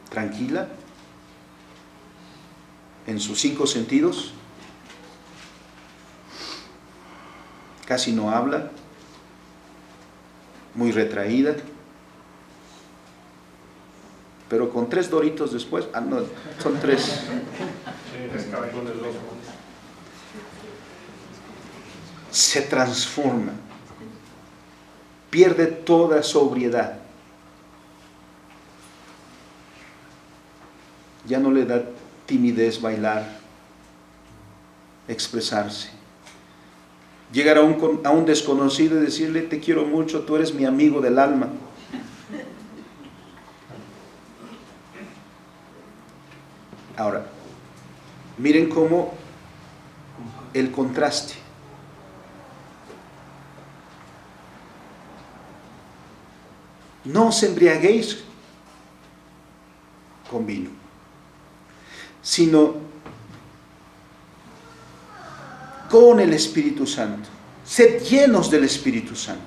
tranquila en sus 5 sentidos? Casi no habla, muy retraída, pero con 3 Doritos después, no, son 3. Se transforma, pierde toda sobriedad, ya no le da timidez bailar, expresarse, llegar a un desconocido y decirle: te quiero mucho, tú eres mi amigo del alma. Ahora, miren cómo el contraste. No os embriaguéis con vino, sino con el Espíritu Santo. Sed llenos del Espíritu Santo.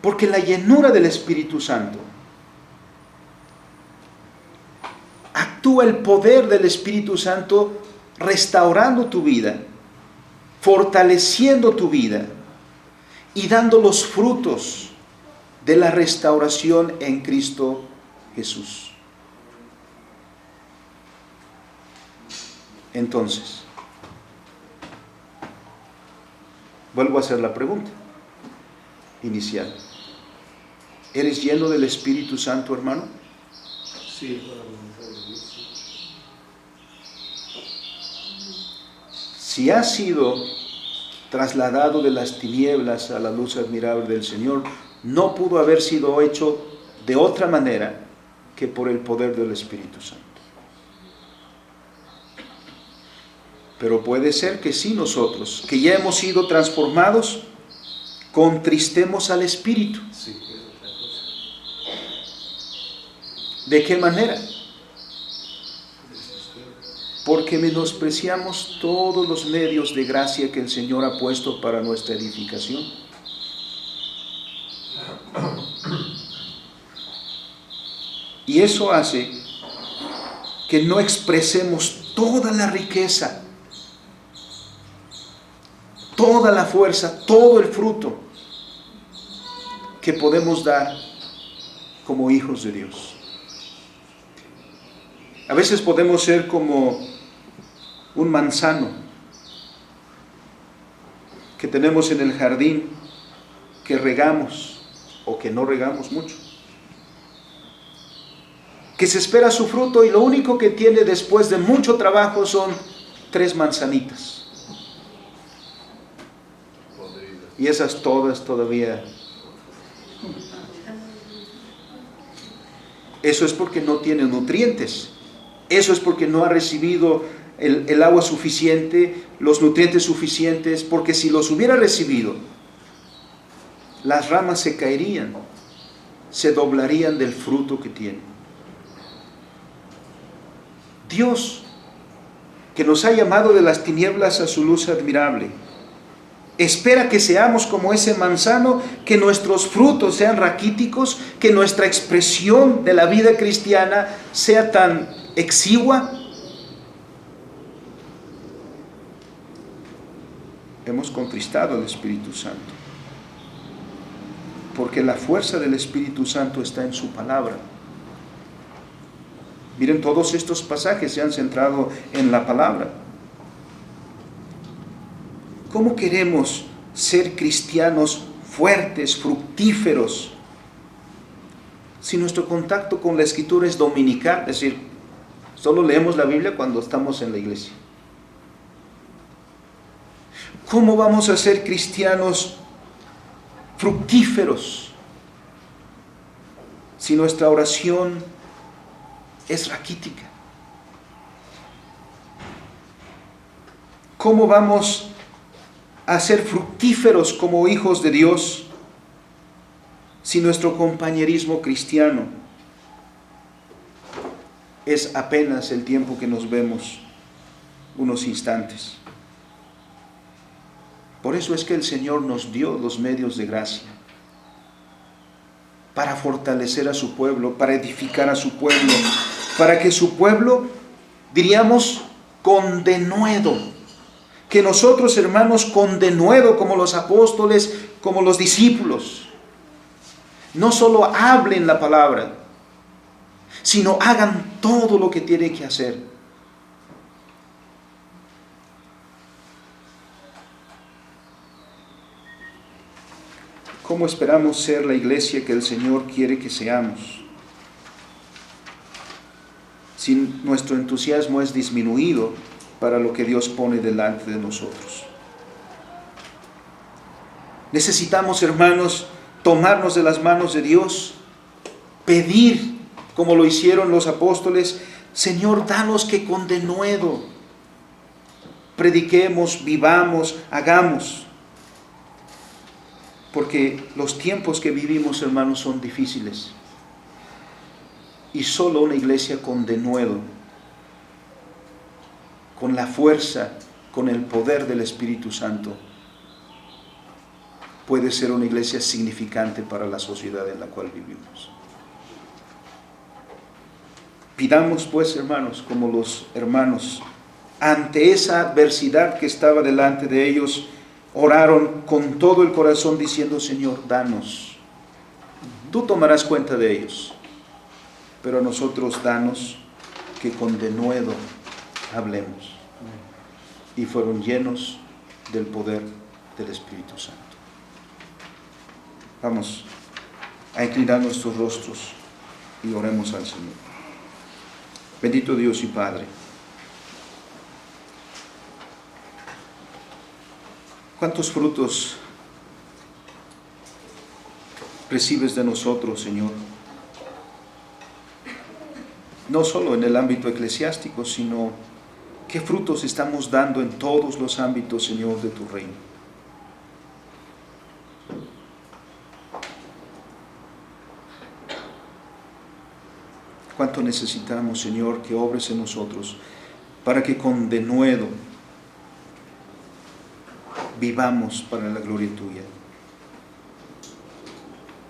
Porque la llenura del Espíritu Santo, actúa el poder del Espíritu Santo restaurando tu vida, fortaleciendo tu vida y dando los frutos de la restauración en Cristo Jesús. Entonces, vuelvo a hacer la pregunta inicial. ¿Eres lleno del Espíritu Santo, hermano? Sí. Si has sido trasladado de las tinieblas a la luz admirable del Señor, no pudo haber sido hecho de otra manera que por el poder del Espíritu Santo. Pero puede ser que sí, nosotros, que ya hemos sido transformados, contristemos al Espíritu. ¿De qué manera? Porque menospreciamos todos los medios de gracia que el Señor ha puesto para nuestra edificación. Y eso hace que no expresemos toda la riqueza, toda la fuerza, todo el fruto que podemos dar como hijos de Dios. A veces podemos ser como un manzano que tenemos en el jardín, que regamos o que no regamos mucho, que se espera su fruto y lo único que tiene después de mucho trabajo son 3 manzanitas. Y esas todas todavía. Eso es porque no tiene nutrientes. Eso es porque no ha recibido el agua suficiente, los nutrientes suficientes, porque si los hubiera recibido, las ramas se caerían, se doblarían del fruto que tienen. Dios, que nos ha llamado de las tinieblas a su luz admirable, espera que seamos como ese manzano, que nuestros frutos sean raquíticos, que nuestra expresión de la vida cristiana sea tan exigua. Hemos contristado al Espíritu Santo, porque la fuerza del Espíritu Santo está en su palabra. Miren, todos estos pasajes se han centrado en la palabra. ¿Cómo queremos ser cristianos fuertes, fructíferos, si nuestro contacto con la Escritura es dominical? Es decir, solo leemos la Biblia cuando estamos en la iglesia. ¿Cómo vamos a ser cristianos fructíferos si nuestra oración es raquítica? ¿Cómo vamos a ser fructíferos como hijos de Dios si nuestro compañerismo cristiano es apenas el tiempo que nos vemos, unos instantes? Por eso es que el Señor nos dio los medios de gracia, para fortalecer a su pueblo, para edificar a su pueblo, para que su pueblo, diríamos, con denuedo, que nosotros, hermanos, con denuedo, como los apóstoles, como los discípulos, no solo hablen la palabra, sino hagan todo lo que tienen que hacer. ¿Cómo esperamos ser la iglesia que el Señor quiere que seamos si nuestro entusiasmo es disminuido para lo que Dios pone delante de nosotros? Necesitamos, hermanos, tomarnos de las manos de Dios, pedir, como lo hicieron los apóstoles: Señor, danos que con denuedo prediquemos, vivamos, hagamos. Porque los tiempos que vivimos, hermanos, son difíciles. Y solo una iglesia con denuedo, con la fuerza, con el poder del Espíritu Santo, puede ser una iglesia significante para la sociedad en la cual vivimos. Pidamos pues, hermanos, como los hermanos, ante esa adversidad que estaba delante de ellos, oraron con todo el corazón diciendo: Señor, danos. Tú tomarás cuenta de ellos, pero a nosotros danos que con denuedo hablemos. Y fueron llenos del poder del Espíritu Santo. Vamos a inclinar nuestros rostros y oremos al Señor. Bendito Dios y Padre, ¿cuántos frutos recibes de nosotros, Señor? No solo en el ámbito eclesiástico, sino qué frutos estamos dando en todos los ámbitos, Señor, de tu reino. Cuánto necesitamos, Señor, que obres en nosotros para que con denuedo vivamos para la gloria tuya.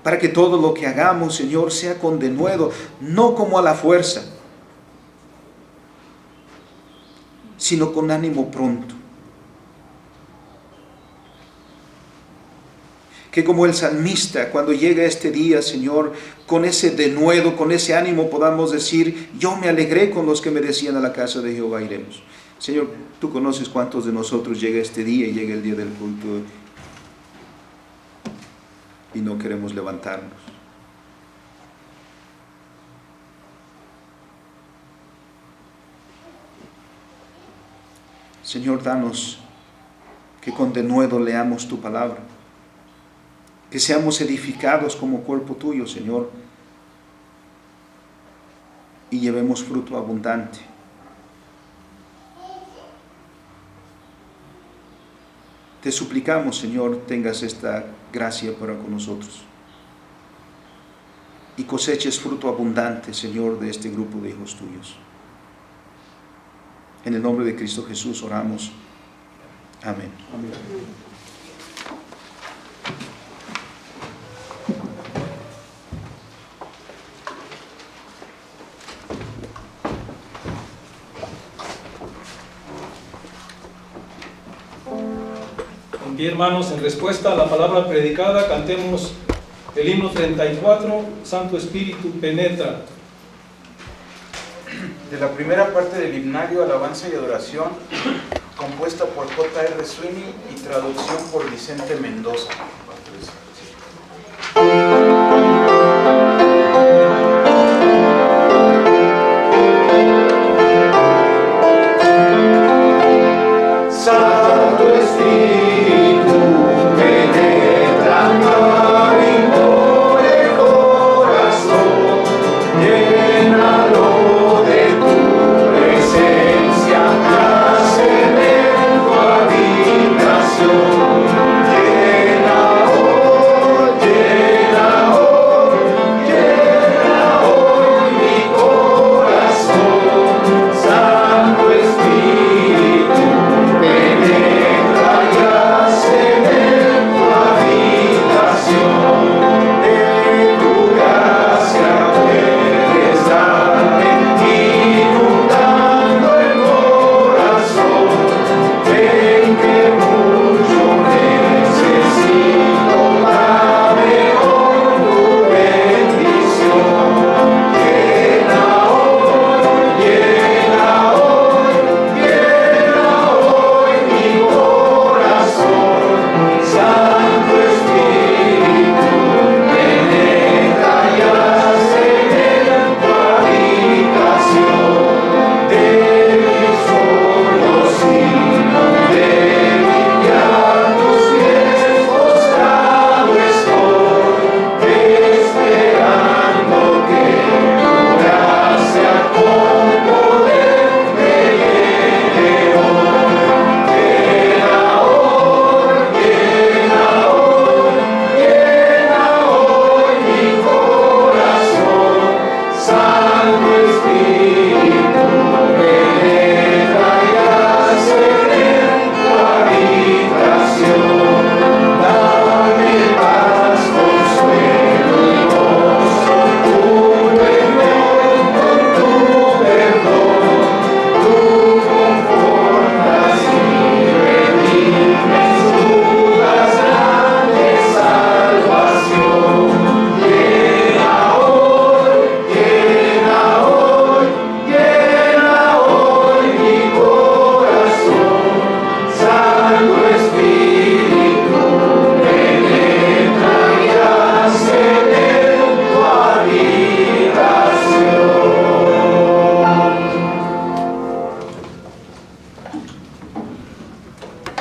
Para que todo lo que hagamos, Señor, sea con denuedo, no como a la fuerza, sino con ánimo pronto. Que como el salmista, cuando llega este día, Señor, con ese denuedo, con ese ánimo, podamos decir: yo me alegré con los que me decían, a la casa de Jehová iremos. Señor, tú conoces cuántos de nosotros llega este día y llega el día del culto y no queremos levantarnos. Señor, danos que con denuedo leamos tu palabra, que seamos edificados como cuerpo tuyo, Señor, y llevemos fruto abundante. Te suplicamos, Señor, tengas esta gracia para con nosotros y coseches fruto abundante, Señor, de este grupo de hijos tuyos. En el nombre de Cristo Jesús oramos. Amén. Amén. En pie, hermanos, en respuesta a la palabra predicada, cantemos el himno 34, Santo Espíritu penetra. De la primera parte del himnario Alabanza y Adoración, compuesta por J.R. Sweeney y traducción por Vicente Mendoza.